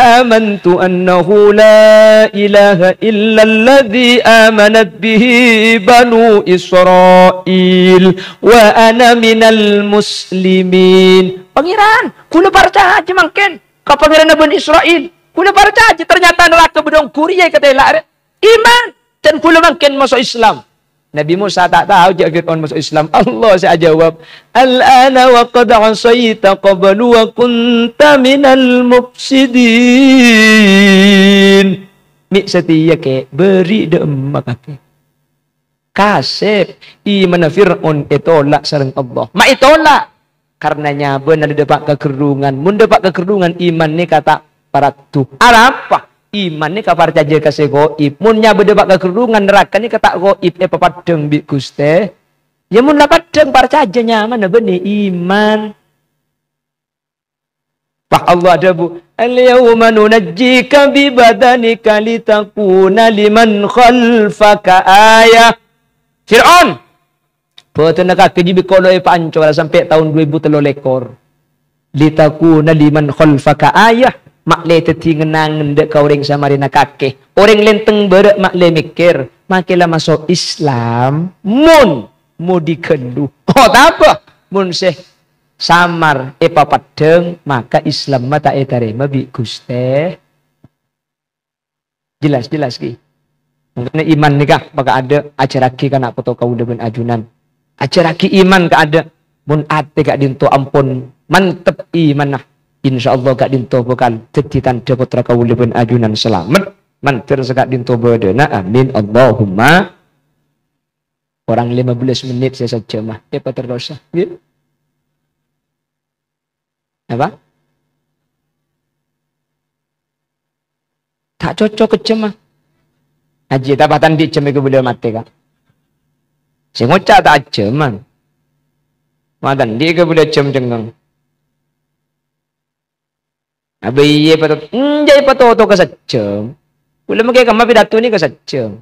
Amantu annahu la ilaha illa alladhi amanat bihi banu Israil wa ana minal muslimin. Pangeran, kula percaya aja mangken ka pangeran Bani Israil. Kula percaya aja ternyata neraka bedong kuriye katela iman dan kula mangken masuk Islam. Nabi Musa tak tahu jak Fir'aun masuk Islam. Allah saya jawab, al-ana wa qad asaita qablu wa kunta minal mufsidin. Mik setia ke beri demak ke. Kasep iman Fir'aun itolak sareng Allah. Mak itolak karenanya benar depak kegerungan. Mun depak kegerungan iman ni kata paratu. Apa? Iman ni kapar caja kasih goib. Munnya berdebak kegerungan neraka ni kata goib. Papadeng bi Guste. Ya mun lah padeng par caja nyaman benih iman. Pak Allah ada bu. Al-yawma nunajjika bi badanika litakuna liman khalfaka ayah. Fir'aun. Betul nak kaki di koloi pancor sampai tahun 2003 litakuna liman khalfaka ayah. Makle teti ngenang ndek ka orang samarina kakek. Orang lenteng berek makle mikir. Makilah masuk Islam. Mun dikendu. Oh tak apa. Mun seh samar epa padeng. Maka Islam mata etarema bi Guste. Jelas ki. Mungkin iman nikah. Maka ada acara ki kan aku tau kau dengan ajunan. Acara ki iman ka ada. Mun ate kak dinto ampun. Mantep iman nah. InsyaAllah kak dinto bakal tetitan putra kawula ben ajunan selamat mantir sekak dinto bedena amin Allahumma. Orang 15 menit saya saja mah apa terdosa ya? Apa tak cocok ke mah aji tabatan di cemik ke beliau mati kak saya ngocak tak aja man madan di ke beliau cem cengang abiye patot jay patoto ka satcem wala magay ka mapidato ni ka satcem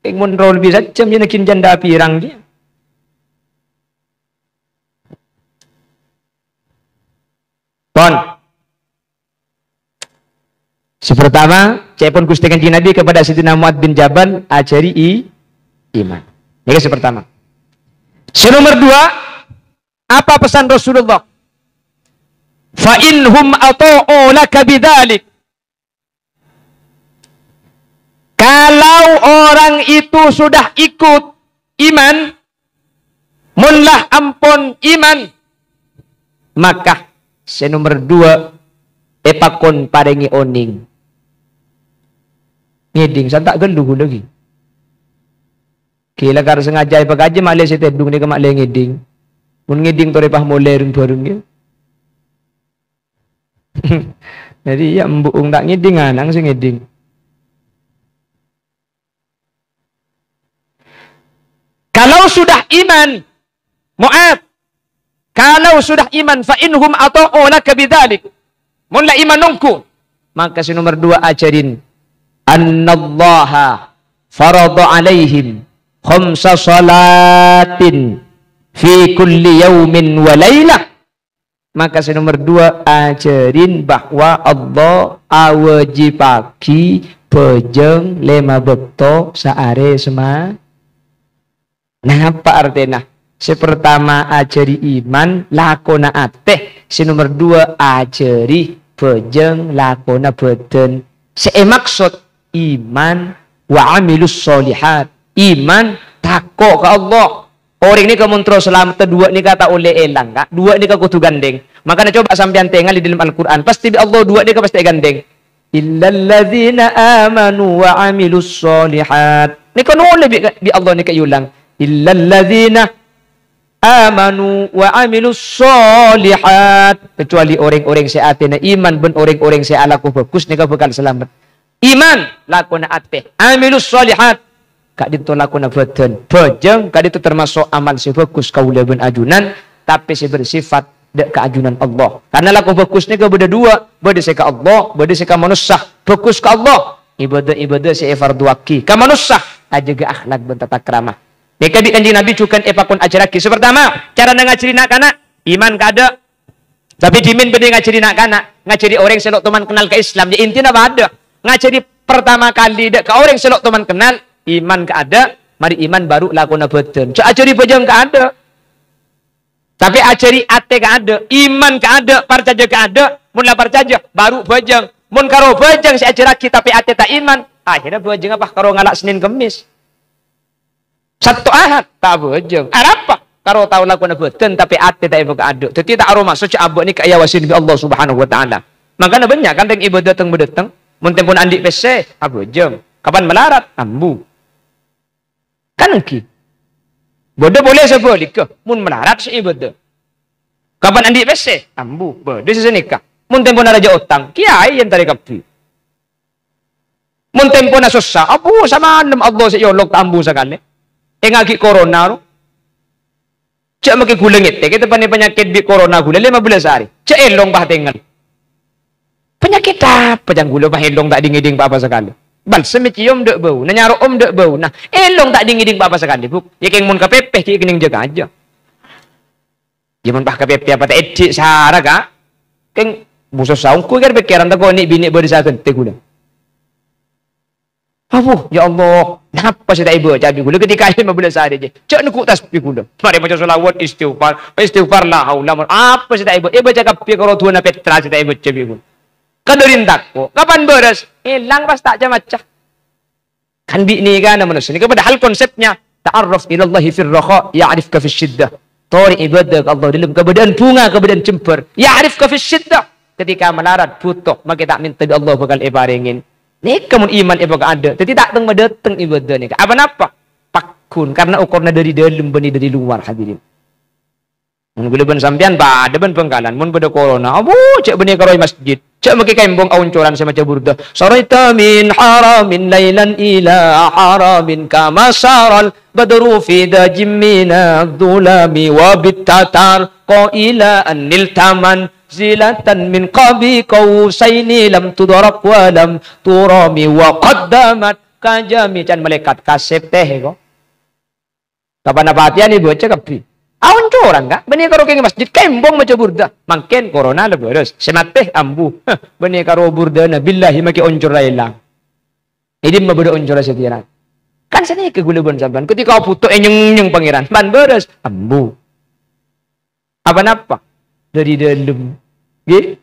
kay mon roll bi satcem yun nakin janda pirang dia pon sepertama cepon Gusti Kanjeng Nabi kepada Sayyidina Mu'adz bin Jabal ajari iman ini sepertama. Nomor 2 apa pesan Rasulullah fa inhum ata'u laka bidzalik. Kalau orang itu sudah ikut iman, munlah ampun iman, maka nomor 2 epakon parengi oning. Ngeding santak geluh lagi. Kila kar sengaja pagaje male setedung ni ke male ngeding. Mun ngeding tore pah mole bareng ya. Jadi ya mbuung tak ngiding anang sing ngiding. Kalau sudah iman Mu'adz, kalau sudah iman fa inhum ata'u laka bidzalik. Mun la iman nungku, maka nomor 2 ajarin annallaha farada alaihim khamsa salatin fi kulli yaumin wa lailah. Maka nomor 2 ajarin bahwa Allah awajibaki pejeng 5 bekto saare sema. Nah apa artinya? Pertama ajari iman lakona ateh. Nomor 2 ajari pejeng lakona beden Maksud iman wa amilus solihat. Iman takok ke Allah. Orang ini kamu terus selamat, dua ni kata oleh elang, kak. Dua ni kutu gandeng. Makanya coba sampean tengok di dalam Al-Quran. Pasti Allah dua ni pasti gandeng. Illalladzina amanu wa amilus solihat. Ni kan oleh bi Allah ni kayulang. Illalladzina amanu wa amilus solihat. Kecuali orang-orang seatina iman ben orang-orang se alaku fokus ni bakal selamat. Iman lakuna ate. Amilus solihat. Kak dito lakuna badan. Bajang kak dito termasuk amal si fokus kaula ben ajunan tapi si bersifat dek keajunan Allah. Karena laku fokus ni beda dua, beda se ka Allah, beda se ka manusia. Fokus ke Allah, ibadah si fardu waqi. Ka manusia aja ke akhlak ben tata krama. Maka di kanjeng Nabi cukan epakun ajaraki. Pertama, cara ngajari nak kana iman kada. Tapi dimin bede ngajari nak kana, ngajari orang selok teman kenal ke Islam. Ya intinya apa ada? Ngajari pertama kali dek ke orang selok teman kenal iman ke ada, mari iman baru lakuna badan. So ajari bajang ke ada. Tapi ajari ate ke ada, iman ke ada, parcaja ke ada, mun la parcaja baru bajang. Mun karo bajang si ajaraki tapi ate tak iman, akhirnya bajang apa karo ngalak Senin Kemis. Satu ahad tak bajang. Apa? Karo tahu lakuna badan tapi ate tak ibu ke ada. Jadi tak aroma suci abuk ni kaya wasin bi Allah Subhanahu wa taala. Makanya banyak kan teng ibadah teng bedeteng, mun tempun andi pese, bajang. Kapan melarat? Ambu. Kan engki. Bodoh boleh sebalik ke? Mun melarat si ibadah. Kapan andi pese? Ambu. Bodoh si nikah. Mun tempo na raja utang, kiai yang tarik kapi. Mun tempo na susah, abu sama alam Allah si yolok ambu sakali. Ngagi corona ro. Cak maki gulengit. Kita penyakit di corona gula 15 hari. Cak elong bah tengal. Penyakit apa yang gula bah elong tak dingiding apa sekali. Bal semicium dek bau, nanyaro dek bau. Nah, elong tak dingiding apa sekali, buk. Ya keng mun kapepeh ki kening jaga aja. Jaman bah kapepeh apa tak edik sahara ka? Keng musuh saung ku kan pikiran tak kau ni bini berisakan tegula. Abu, ya Allah, kenapa saya tak ibu cabi gula ketika ini 15 hari je. Cak nukuk tasbih gula. Mari baca selawat istighfar la haula. Apa saya tak ibu? Baca kapi kalau Tuhan Petra saya tak ibu cabi gula. Kadorin takko. Kapan beres? Hilang pas tak macah. Kan bi ni kan manusia ni kepada hal konsepnya ta'arruf ila Allah fi ar-raha ya'rifka fi syiddah. Tori ibadah Allah dalam keadaan bunga, keadaan cemper. Ya'rifka fi syiddah. Ketika melarat butuh, maka tak minta Allah bakal ibaringin. Ni kamu iman ibadah ada. Jadi tak teng medeteng ibadah ni. Apa napa? Pakun karena ukurnya dari dalam benih dari luar hadirin. Mun gula ben sampean pada ben pengkalan mun pada corona. Abu cek benih karoi masjid. Cak maki kembong auncoran sama burda. Saraita min haramin lailan ila haramin kama saral badru fi dajimina dhulami wa bittatar qaila anil taman zilatan min qabi qausaini lam tudarak wa lam turami wa qaddamat kajami can malaikat kasep teh ko. Kapan apa hatian ibu cek kapi. Awan corang kak, benih karo keng masjid kembong maca burda, mangken corona leberes, semateh ambu, benih karo burda na billahi maki oncor ilang. Ini mabuda oncor setiran. Kan sana kegulubon sampan, ketika kau putuk nyeng pangeran, ban beres ambu. Apa napa? Dari dalam, gitu.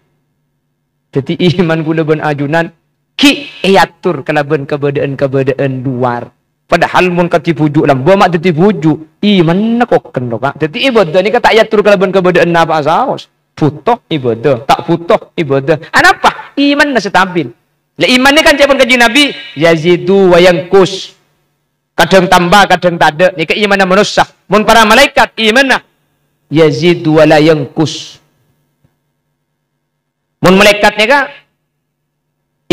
Jadi iman gulubon ajunan, ki yatur kelaban kebedaan luar. Padahal mun katipuju lam gua mak ditipuju iman nak koken kak. Jadi ibadah ni kata ayat tur kalaban kebedaan apa saos. Putoh ibadah, tak putoh ibadah. Anapa? Iman na stabil. Lah iman ni kan cepon kaji Nabi yazidu wa yanqus. Kadang tambah, kadang tak ada. Ni keimanan manusia. Mun para malaikat iman na yazidu wa la yanqus. Mun malaikat ni ka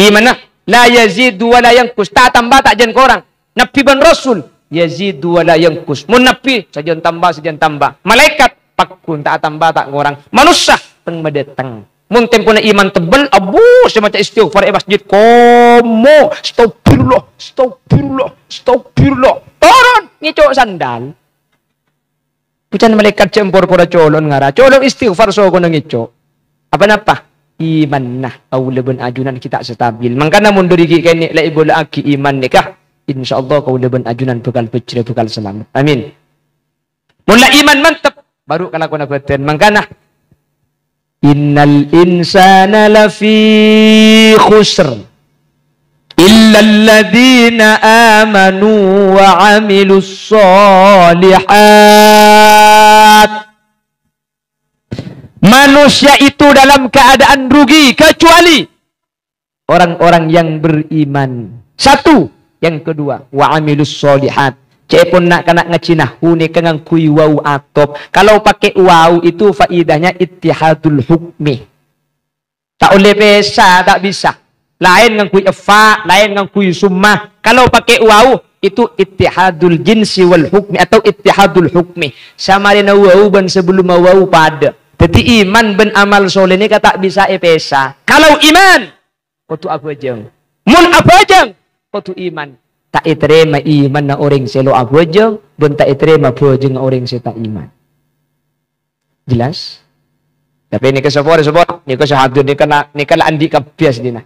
iman na la yazidu wa la yanqus. Tak tambah tak jen korang. Nabi ban Rasul yazidu wala yanqus. Mun nabi sajan tambah. Malaikat pakun tak tambah tak ngorang. Manusia teng medeteng. Mun tempuna iman tebel abu semacam istighfar masjid komo astagfirullah. Turun ngicok sandal. Bukan malaikat cempor pura colon ngara. Colon istighfar so kono ngicok. Apa napa? Iman nah aulabun ajunan kita stabil. Mangkana mun duri kene la ibu la aki iman nikah. InsyaAllah kau leban ajunan bekal pecah bekal selamat. Amin. Mula iman mantap baru kalau kau nabatin. Mangkana innal insana lafi khusr Illal ladzina amanu wa 'amilus shalihat. Manusia itu dalam keadaan rugi kecuali orang-orang yang beriman. Satu, yang kedua, wa 'amilus shalihat. Cek pun nak kena ngacinah hune kengang kui wau atop. Kalau pakai wau itu faidahnya ittihadul hukmi. Tak oleh pesa, tak bisa. Lain dengan kui fa, lain dengan kui summa. Kalau pakai wau itu ittihadul jinsi wal hukmi atau ittihadul hukmi. Sama dengan wau ban sebelum wau pada. Jadi iman ben amal soleh ni kata bisa pesa. Kalau iman, kau tu apa jeng? Mun apa jeng? Kau tu iman. Tak iterima iman na orang selo apa jeng, ben tak iterima apa jeng orang seta iman. Jelas? Tapi ni kesapor, ni kesahadun ni kena andi kapias dina.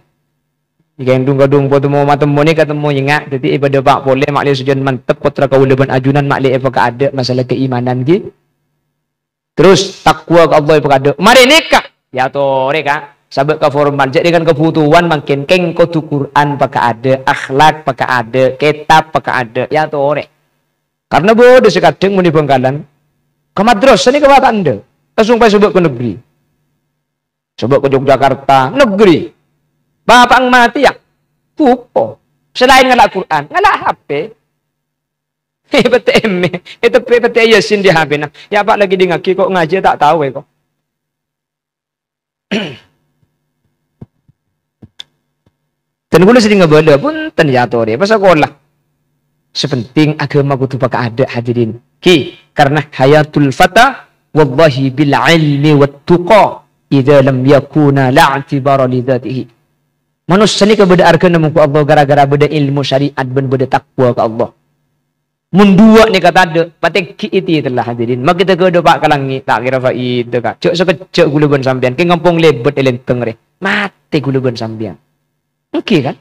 Jika yang dung-dung potemu matemu ni ketemu ingat, jadi ibadah pak boleh makli sujan mantep potra kau leban ajunan makli apa ada masalah keimanan gitu. Terus takwa ke Allah apa ada. Mari nikah. Ya to reka. Sabak ke formal jadi kan kebutuhan makin keng ko tu Quran pakai ada, akhlak pakai ada, kitab pakai ada. Ya to rek. Karena bodoh sekadang muni Bangkalan. Ke madrasah ni ke mata Anda. Langsung pai sebab ke negeri. Sebab ke Yogyakarta, negeri. Bapak ang mati ya. Pupo. Selain ngalak Quran, ngalak HP. PTM itu PT Yasin di HP nah. Ya Pak lagi di ngaki kok ngaji tak tahu kok. Dan gue sedih ngebala pun ternyata dia pas sekolah. Sepenting agama kudu pakai ada hadirin. Karena hayatul fata wallahi bil ilmi wat tuqa idza lam yakuna la'tibara li dzatihi. Manusia ni kebeda arkan muka Allah gara-gara beda ilmu syariat ben beda takwa ke Allah. Mundua ni kata ada patek iti telah hadirin. Mak kita ke pak kalangi tak kira faid ka. Cuk sekecuk gula ben sampean ke ngampung lebet elenteng re. Mati gula ben sampean. Okey kan?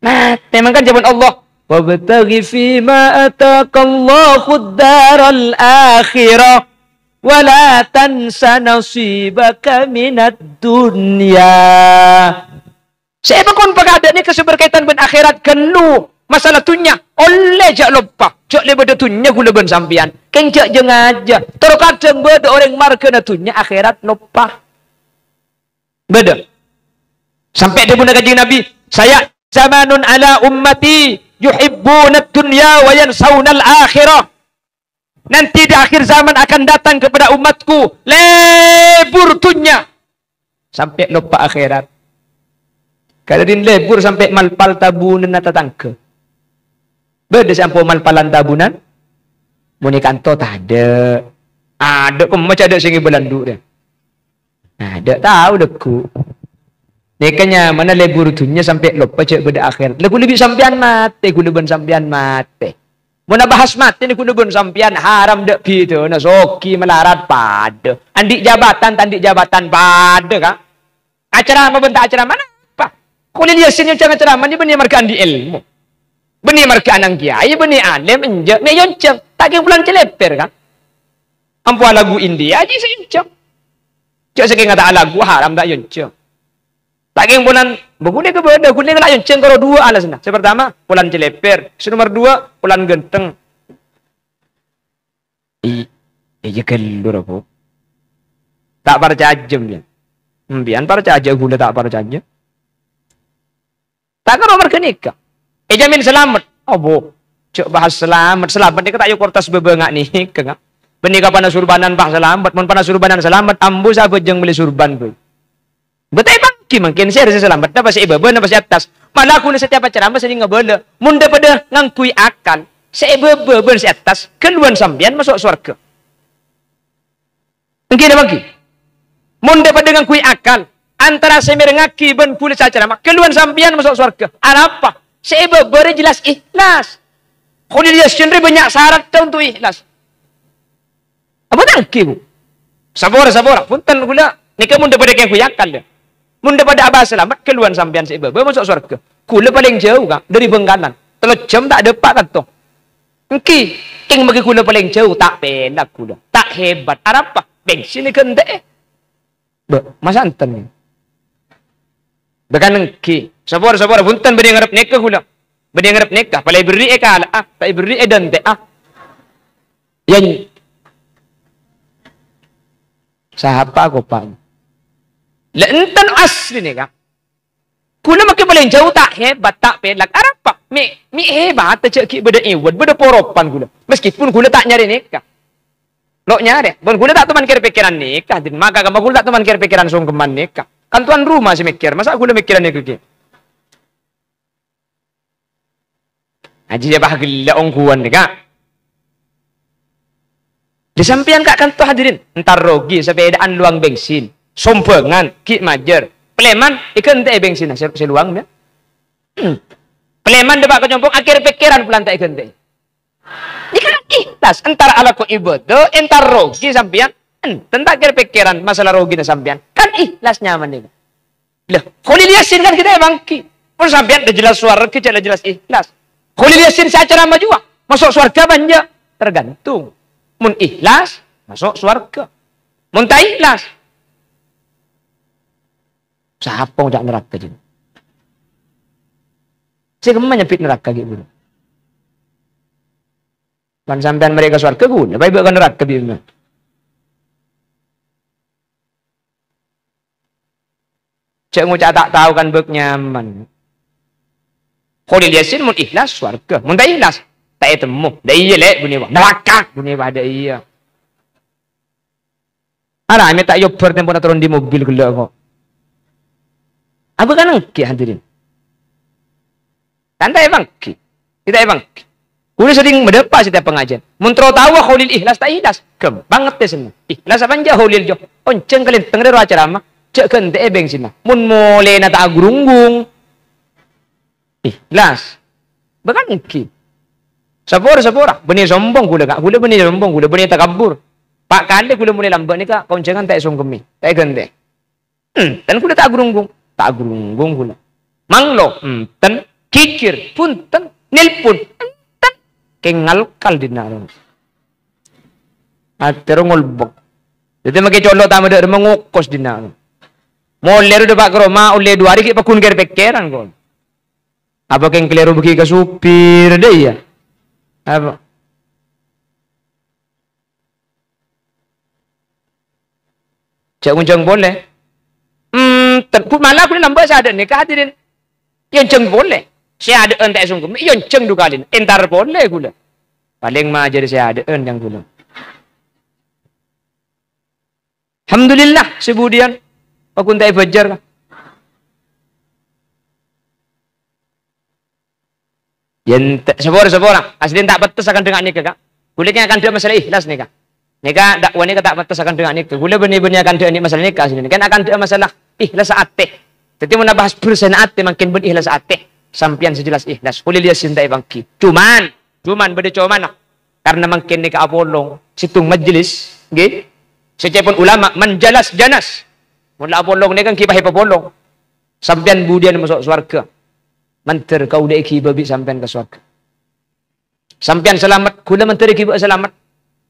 Mati memang kan jawaban Allah. Wa bataghi fi ma ataqallahu ad-daral akhirah wa la tansa nasibaka minad dunya. Siapa kon pagada ni keseberkaitan ben akhirat kenu masalah tunya oleh jak lupa jak lebih tunya gula ben sampian keng jak jeng aja terkadang beda orang marke na tunya akhirat lupa beda sampai dia bunda kajian Nabi saya zamanun ala ummati yuhibbuna dunya wa yansawna al-akhirah. Nanti di akhir zaman akan datang kepada umatku lebur dunya sampai lupa akhirat. Kalau din lebur sampai malpal tabunan na tatangke. Beda sampai malpalan tabunan. Muni kanto tak ada. Ada kok macam ada singi belandu dia. Ada tahu deku. Nekanya mana lebur dunia sampai lupa cek beda akhir. Leku lebih sampian mati, kuleban sampian mati. Mana bahas mati ni kuleban sampian haram dek pitu na soki melarat pada. Andik jabatan tandik jabatan pada kah? Acara apa bentak acara mana? Kalau dia sini jangan ceramah ni benih marka andi ilmu. Benih marka anang kiai, benih alim enjak ne yonceng. Tak kira pulang celeper kan. Ampuan lagu India aja seyonceng. Cak saking kata lagu haram tak yonceng. Tak kira pulang begune ke beda, gune ke yonceng kalau dua alasna. Yang pertama pulang celeper, nomor dua pulang genteng. Iya kelur aku. Tak percaya jemnya. Mbian percaya aja gula tak percaya aja. Tak kan nomor kenikah. Jamin selamat. Oh bu. Cuk bahas selamat. Selamat ni kata yuk kortas bebengak nih. Kengak. Benika panas surbanan bah selamat. Mun panas surbanan selamat. Ambu sahabat jeng beli surban bu. Betul bangki mungkin saya rasa selamat. Napa si bebe, napa si atas. Malah aku ni setiap acara mesti ngabala. Mun daripada ngangkui akan. Si bebe, ben si atas. Keluan sambian masuk surga. Mungkin bangki. Mun daripada ngangkui akan. Antara semir ngaki ben kulit acara mak keluhan sampian masuk surga. Apa? Sebab beri jelas ikhlas. Kalau dia sendiri banyak syarat untuk ikhlas. Apa tangki bu? Sabora. Punten gula. Ni kamu daripada yang kuyakan dia. Mun daripada abah selamat keluhan sampian sebab masuk surga. Kula paling jauh kan dari Bengkalan. 3 jam tak ada pak kata. Engki king bagi kula paling jauh tak penak kula. Tak hebat. Apa? Bensin ni kende. Masa anten ni. Bekan ki. Sabor punten bede ngarep nikah kula. Bede ngarep nikah, palai beri kala tak beri dan te Yan sahapa ko pa. La entan asli ni ka. Kula makibalin jauh tak hebat tak pelak arap pak. Mi hebat cek ki beda iwad beda poropan kula. Meskipun kula tak nyari nikah. Lo nyari, bon kula tak teman kira pikiran nikah. Din maka kamu kula tak teman kira pikiran sungkeman nikah. Kan tuan rumah sih mikir, masa kula mikiran nikah ki. Aji dia bahagia ongkuan nikah. Disampian kak kan tuh hadirin. Entar rogi sepedaan luang bensin. Sompengan, ki majer. Pleman, ikan teh bensin seluang ya. Pleman depak kecompong akhir pikiran pulang tak ikan teh. Ikan ikhlas antara ala ko ibadah, entar rogi sampian. Tentang akhir pikiran masalah rogi na sampian. Kan ikhlas nyaman nih. Lah, kalau liasin kan kita bangki. Pun sampian udah jelas suara kita udah jelas ikhlas. Kalau liasin saya cara maju, masuk surga banyak tergantung. Mun ikhlas masuk surga. Mun tak ikhlas siapa yang neraka je? Saya kemana nyepit neraka gitu. Kan sampean mereka surga guna, baik bukan neraka biar. Cek ngucap tak tahu kan bek nyaman. Kalau dilihatin mun ikhlas surga, mun tak ikhlas tak temu. Dah iya lek bunyi neraka bunyi pada iya. Ara ame tak yober tempo nak turun di mobil gula kok. Apa kan engki hadirin? Tanda emang ki. Kita emang ki. Kuwi sering mendepa setiap pengajian. Mun tro tahu khaulil ikhlas tak ikhlas. Banget deh semua. Ikhlas apa aja khaulil jo. Onceng kalian tengder acara mah. Cek kente ebeng sina. Mun mole na tak agurunggung. Ikhlas. Bahkan engki. Sapora. Benih sombong gula kak. Gula benih sombong. Gula benih takabur. Pak kali gula mulai lambat ni kak. Koncengan tak sungkemi. Tak kente. Dan gula tak agurunggung. Tak agurunggung gula. Manglo. Ten. Kikir. Punten. Nilpun. Ten. Kengalkal di naron. Atero ngolbok. Jadi makai colok tamu dah mengukos di naron. Moler udah pak keroma. Oleh 2 hari kita pakun kira pekeran kon. Apa keng keliru bagi ke supir deh ya. Apa? Cak uncang boleh. Malah aku lambat saya ada nikah hadirin. Yang ceng boleh. Saya ada entek sungguh. Yang ceng dukalin. Entar boleh gula. Paling mah jadi saya ada yang gula. Alhamdulillah sebudian. Aku entek fajar. Yang sepora. Asli tak betul akan dengar nikah kak. Kulitnya akan dia masalah ikhlas nikah. Nikah dakwah nikah tak betul akan dengar nikah. Kulit benih-benih akan dia masalah nikah sini. Kan akan dia masalah ikhlas ate. Jadi mau bahas persen ate makin berikhlas ate. Sampian sejelas ikhlas. Kulit dia cinta bangki. Cuman beda cuman. Karena makin nikah apolong. Situng majlis. Gitu. Secepun ulama menjelas janas. Mula apolong ni kan kibah apolong. Sampian budian masuk surga. Manter kau dek babi sampean ke surga. Sampean selamat, kula manter ki selamat.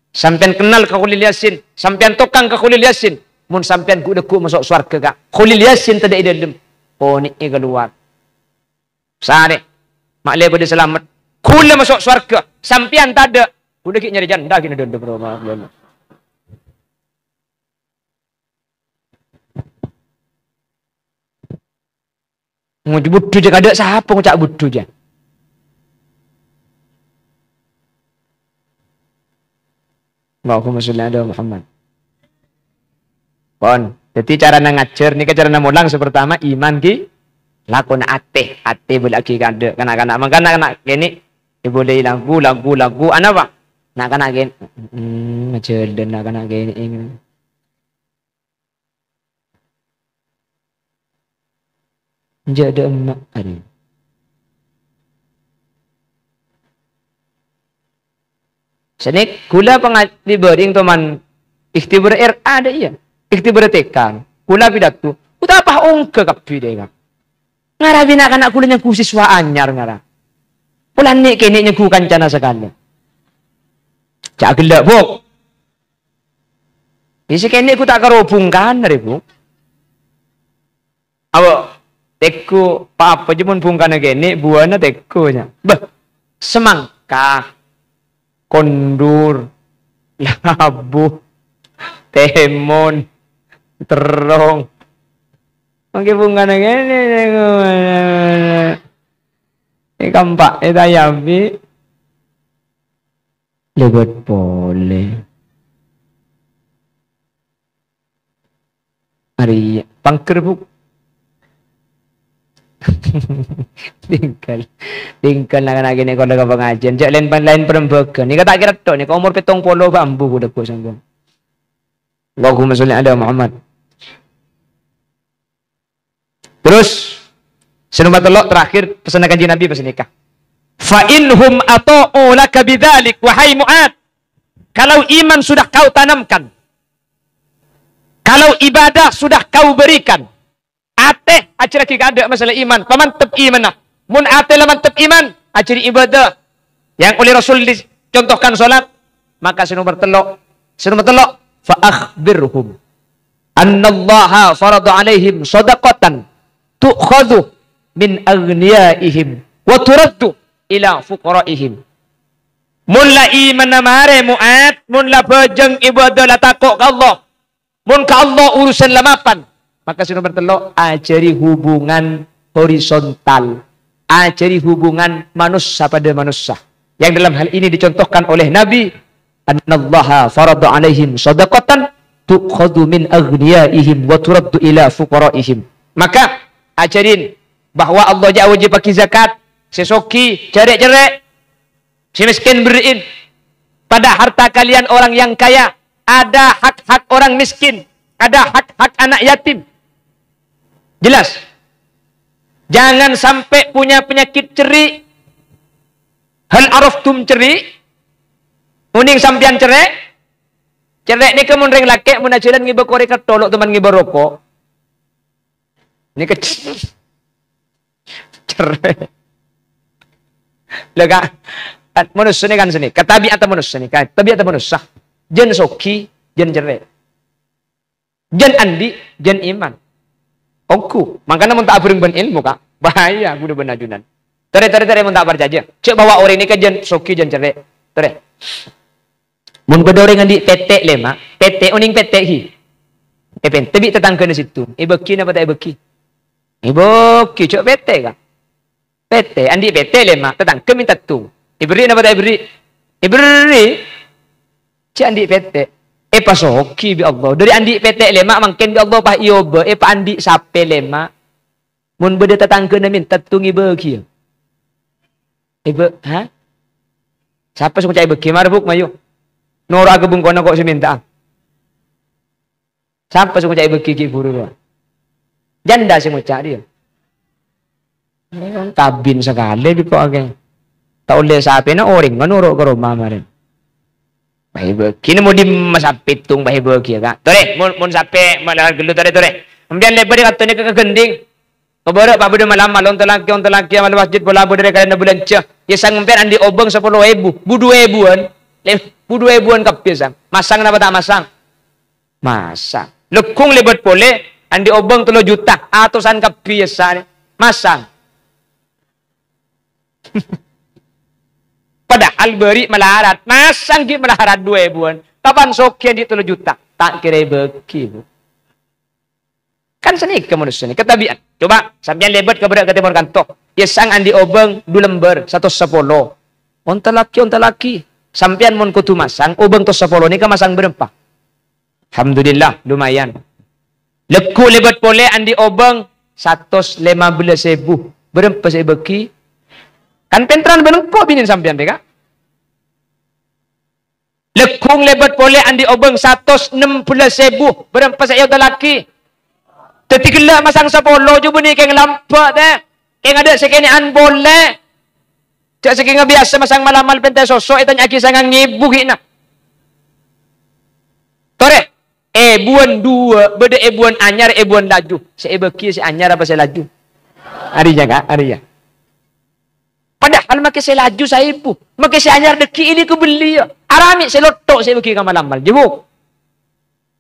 Sampean kenal ke Khalil Yasin, sampean tokang ke Khalil Yasin. Mun sampean ku deku masuk surga ka. Khalil Yasin tadi dalam. Oh ni keluar. Sare. Maklai pada selamat. Kula masuk surga, sampean tak ada. Kula ki nyari janda kini dende berapa. Ngucap budu je kada siapa ngucap budu je. Allahumma sholli ala Muhammad. Pon, jadi cara ngajar ni cara mulang pertama iman ki lakon ate boleh ki kada kanak-kanak mangkana kanak kene boleh lagu ana pak nak kanak kene ngajar dan nak kanak kene jadi emak hari. Sini kula pengaji bering teman ikhtibar ada iya. Ikhtibar tekan. Kula pidato. Uta apa ongke kapi deh kak. Ngarabi nak anak kula yang kusiswa anyar ngara. Kula nik kene nyeku kancana sekali. Cak gelak bok. Isi kene ku tak kerobungkan ribu. Awak Teko apa je mun pungkana gene buana tekonya. Beh, semangka, kondur, labu, temon, terong. Mangke pungkana gene kampak eta yambi lebet pole. Ari pangkerbuk tinggal lagi nih kalau pengajian jak lain perembagan ni kata kira tok ni umur 70 bambu udah ku sanggup. Allahumma sholli ala Muhammad. Terus senumbat telok terakhir pesan kanjeng Nabi pas nikah. Fa inhum ata'u laka bidzalik wahai Mu'ad. Kalau iman sudah kau tanamkan, kalau ibadah sudah kau berikan, ate acara kita ada masalah iman. Pamantep iman lah. Mun ate lah mantep iman, acara ibadah yang oleh Rasul dicontohkan solat, maka senumber telok, fa akhbirhum annallaha farada alaihim sadaqatan tu'khadhu min aghniyaihim wa turaddu ila fuqaraihim. Mun la iman namare Mu'ad, mun la bejeng ibadah la takok ke Allah, mun ka Allah urusan lamapan, maka senumber telok ajari hubungan horizontal, ajari hubungan manusia pada manusia. Yang dalam hal ini dicontohkan oleh Nabi, annallaha farada alaihim shadaqatan tu'khadhu min aghniyaihim wa turaddu ila fuqaraihim. Maka ajarin bahwa Allah wajib bagi zakat, sesoki cerek-cerek, si miskin beriin. Pada harta kalian orang yang kaya, ada hak-hak orang miskin, ada hak-hak anak yatim. Jelas. Jangan sampai punya penyakit ceri. Hal araftum ceri. Uning sampian cerek. Cerek ni kemun ring laki mun ajalan ngiba korek tolok teman ngiba rokok. Ni kecil. Cerek. Lega manusia ni kan sini. Katabiat manusia ni kan. Tabiat manusia. Jen soki, jen cerek. Jen andi, jen iman. Ongku, makanya mun tak bering ben ilmu kak, bahaya aku udah benajunan. Tere mun tak berjaja. Cek bawa orang ini ke jen soki jen cerek. Tere. Mun bedoreng andi petek lema, petek uning petek hi. Epen, tebi tetangga di situ. Beki napa tak beki? Beki cok petek kak. Petek andi petek lema, tetangga minta tu. Iberi napa tak iberi? Iberi. Cek andi petek. Pas hoki bi Allah. Dari andi petek lema mangken bi Allah pah ioba. Pa andi sape lema. Mun beda tetangga na minta tungi beki. Ha? Siapa suka cai beki marbuk mayu? Nora gebung kono kok seminta. Siapa suka cai beki ki buru. Janda sing ngucak dia. Kabin sekali bi kok akeh. Tak oleh sape na oring menurut ke rumah kemarin. Baik, kini mau dimasapit tung baik ya kak. Tore, mun sape malah gelu tore. Kemudian lebar dia katanya ke gending. Kebarak pak bude malam malon telaki malam masjid bola bude kalian bulan cah. Ya sang memper andi obeng 10.000, budu ebuan, budu ebuan kapir sang. Masang napa tak masang? Masang. Lekung lebat pole andi obeng 3 juta, atusan kapir sa masang. Padahal beri melarat, masang gitu melarat 2 bulan. Kapan sokian di 3 juta? Tak kira beki. Kan seni ke manusia ni, ketabian. Coba, sampai lebat kepada timur kantor. Ya sang andi obeng 2 lembar, 110. Onta laki. Sampian mun kutu masang, obeng to 10 ni ka masang berapa? Alhamdulillah, lumayan. Leku lebat pole andi obeng 115.000. Berapa saya beki? Kan pentran benung po binin sampean deka. Lekung lebat pole andi obeng 116.000. Berapa saya udah laki? Tetiklah masang 10 juga ni keng lampak deh. Keng ada sekenian boleh. Cak sekeng biasa masang malamal pentai sosok itanya aki sangang ngibuhi nak. Tore. Buan 2, beda buan anyar buan laju. Saya beki si anyar apa saya laju? Harinya kak, harinya. Padahal makai saya laju saya ibu. Makai saya anyar deki ini kebeli ya. Arami saya lotok saya bagi kamal amal. Jebuk.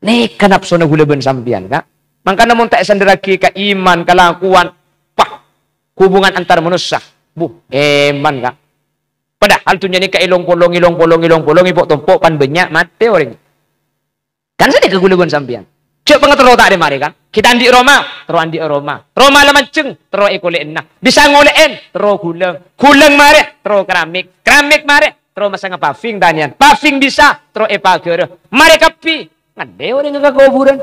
Nih kenapa sona gula ben sampian kak. Makanya mun tak sandaraki ka iman, kelakuan. hubungan antar manusia. Eman kak. Padahal tunya ni ka ilong polong ipok tumpuk pan banyak mati orang. Kan saya keguluban sampean. Cek pengetero tak ada mari kan. Kita andi Roma, terus andi Roma. Roma lah mancing, terus ikulen nah. Bisa ngolein, terus gulang. Gulang mari, terus keramik. Keramik mari, terus masang paving tanian. Paving bisa, terus pagar. Mari kapi. Ngade orang yang kuburan.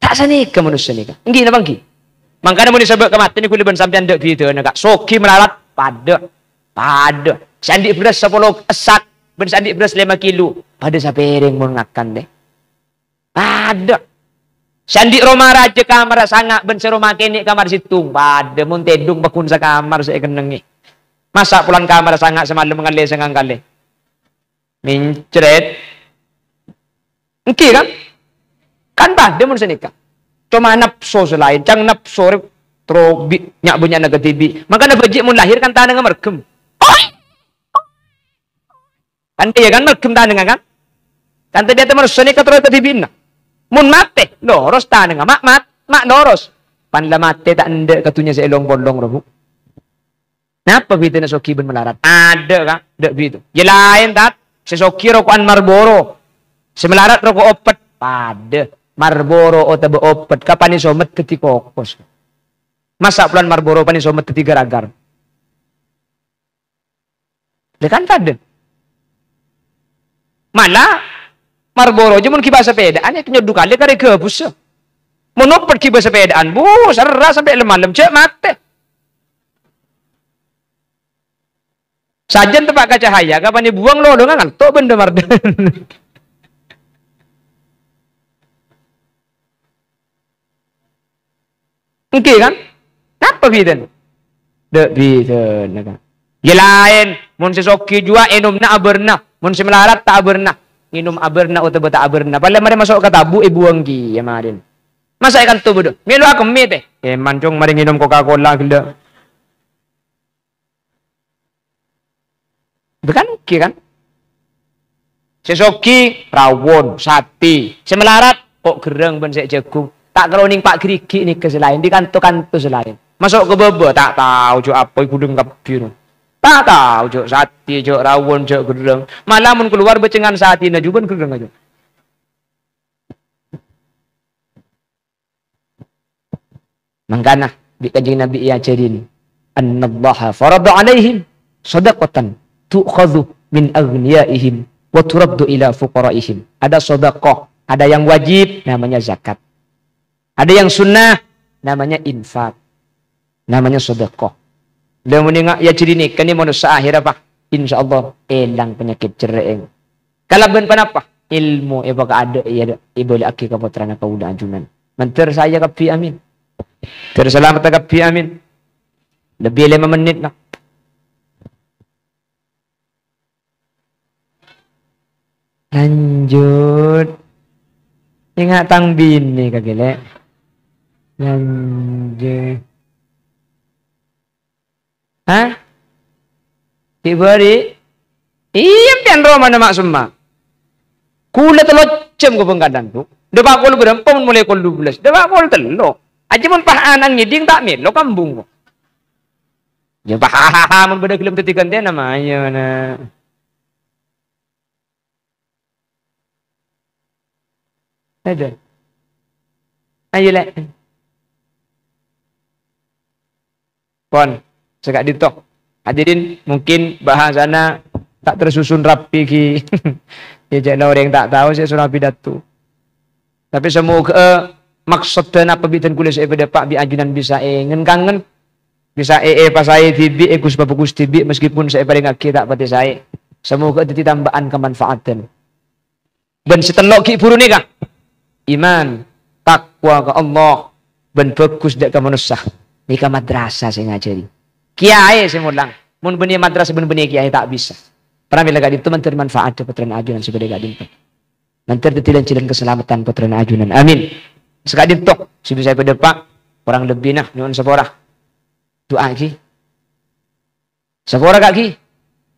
Tak sani ke manusia ni kan. Nggih napa nggih? Mangkana mun disebut kematian ni kuliban sampean ndak video nak. Soki melarat pada. Sandi beras 10 esak, ben sandi beras 5 kilo. Pada sapereng mun ngakan deh. Pada. Sandi Roma raja kamar sangak ben seroma kene kamar situng. Pada mun tedung bakun sa kamar saya kenengi. Masa pulang kamar sangak semalam ngale sangang kali. Mincret. Engki kan? Kan pada mun senika. Cuma nafsu selain, cang nafsu trobi nyak bunyi naga tibi. Maka na bajik mun lahir kan tanah merkem. Kan dia kan merkem tanah kan? Kan dia temer seni katro tibin. Mun mate, loros tanah mak loros. Pan la mate tak ndek katunya sa ilong bolong robu. Napa bitu na soki ben melarat? Ada kan? Dek bitu. Je lain tat, sesoki rokokan Marlboro. Semelarat rokok opet pada. Marlboro o tabe opet kapan iso met keti kokos. Masa pulan Marlboro pan iso met keti garagar. Dekan tade. Malah Marlboro je mun kiba sepedaan ya kenyodu kali kare gebus. Mun opet kiba sepedaan, bu serra sampai lemalem cek mate. Sajen tepak cahaya kapan dibuang lo ngan tok benda marden. Oke kan? Apa biden? Dek biden kan. Ya lain, mun sesoki jua enumna aberna, mun semelarat tak aberna. Minum aberna atau tak aberna. Padahal mari masuk ke tabu ibu anggi ya marin. Masa ikan tu bodoh. Melu aku mete. Mancung mari minum Coca-Cola gila. Bukan oke kan? Sesoki rawon, sati, semelarat kok gereng ben sek jagung. Tak keroning Pak Gerigi ni ke selain di kanto-kanto selain. Masuk ke bebe tak tahu jo apa iku deng kapi. Tak tahu jo sati, jo rawon, jo gereng. Malah mun keluar becengan sati na juben gereng aja. Mangkana di kanjeng Nabi ya cerin. Annallaha farada alaihim sadaqatan tu'khadhu min aghniyaihim wa turaddu ila fuqaraihim. Ada sedekah, ada yang wajib namanya zakat. Ada yang sunnah, namanya infak. Namanya sedekah. Dan menengok ya ciri ni, kan ni manusia akhir apa? Insya Allah, elang penyakit cereng. Kalau ben apa? Ilmu, baka ada, boleh aki kapotran ka udah ajunan. Menter saya kapi amin. Terselamat kapi amin. Lebih 5 menit lah. Lanjut. Ingat tang bini kagile. Lanjut. Hah? Diberi? Iya pian Roma nama semua. Kula telocem ko pengkadan tu. Depak kul berapa mulai kul 12. Depak kul telo. Aja mun pahanan ngiding tak melo kambung ko. Ya pahaman beda gelem tetikan dia namanya na. Ada. Ayo lek. Pon, sekak ditok. Hadirin mungkin bahasana tak tersusun rapi ki. Ya jangan orang yang tak tahu saya surah pidato. Tapi semoga maksud dan apa bidan kulis pada Pak bi ajunan bisa ngen kangen bisa pas saya tibi gus bagus tibi meskipun saya paling ngaki tak pati saya. Semoga itu tambahan kemanfaatan. Dan setelok ki puru ni kah? Iman, takwa ke Allah, ben fokus dek ke manusia. Ni ke madrasah saya ngajari. Kiai saya mulang. Mun benih madrasah benih kiai tak bisa. Pernah bila gadin itu menteri manfaat putran ajunan sebagai gadin tu. Menteri tilan-tilan keselamatan putran ajunan. Amin. Sekadin tok, si bisa pada Pak, orang lebih nah nyuwun sepora. Doa ki. Sepora kaki.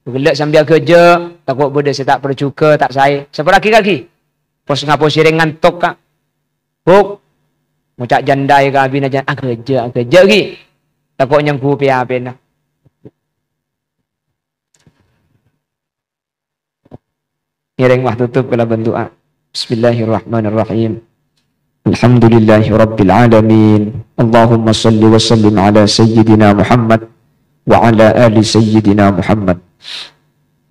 Gelak sambil kerja, takut bodoh saya tak percuka, tak saya. Sepora kaki. Pos ngapo sireng ngantuk kak. Buk. Ngucak jandai ke abin aja. Kerja ki. Takok nyengku piye nah. Ngiring wah tutup kala bentuk. Bismillahirrahmanirrahim. Alhamdulillahi rabbil alamin. Allahumma salli wa sallim ala sayyidina Muhammad wa ala ali sayyidina Muhammad.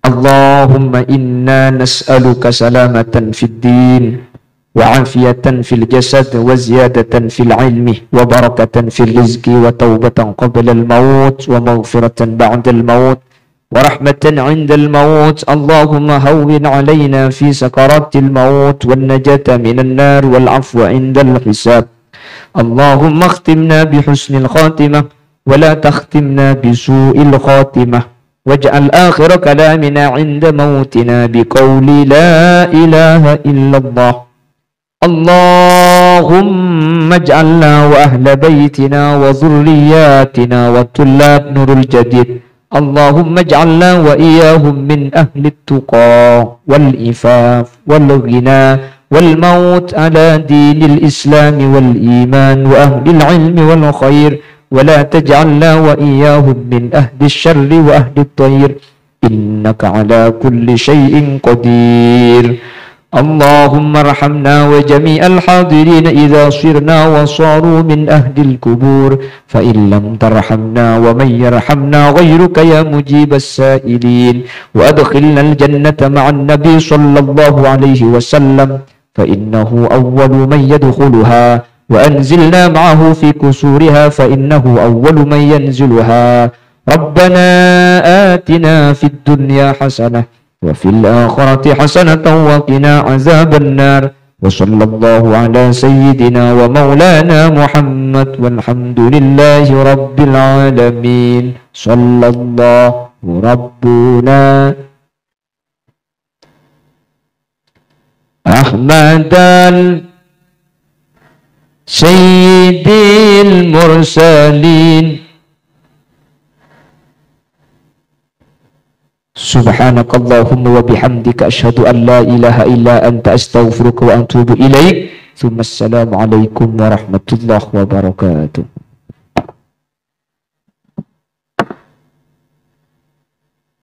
Allahumma inna nas'aluka salamatan fid din wa afiyatan fil jasad wa ziyadatan fil ilmi wa barakatan fil rizqi wa taubatan qabla al maut wa maghfiratan ba'da al maut ورحمة عند الموت. اللهم هون علينا في سكرات الموت والنجاة من النار والعفو عند الحساب. اللهم اختمنا بحسن الخاتمة ولا تختمنا بسوء الخاتمة واجعل آخر كلامنا عند موتنا بقول لا إله إلا الله. اللهم اجعلنا وأهل بيتنا وذرياتنا والطلاب نور الجديد. اللهم اجعلنا وإياهم من أهل التقى والإفاف والغنى والموت على دين الإسلام والإيمان وأهل العلم والخير ولا تجعلنا وإياهم من أهل الشر وأهل الطير إنك على كل شيء قدير. اللهم ارحمنا وجميع الحاضرين إذا صرنا وصاروا من أهل القبور فإن لم ترحمنا ومن يرحمنا غيرك يا مجيب السائلين وأدخلنا الجنة مع النبي صلى الله عليه وسلم فإنه أول من يدخلها وأنزلنا معه في كسورها فإنه أول من ينزلها. ربنا آتنا في الدنيا حسنة وفي الآخرة حسنة وقنا عذاب النار وصلى الله على سيدنا ومولانا محمد والحمد لله رب العالمين. صلى الله ربنا أحمد سيد المرسلين. سبحانك اللهم وبحمدك أشهد أن لا إله إلا أنت أستغفرك وأتوب إليك. ثم السلام عليكم ورحمة الله وبركاته.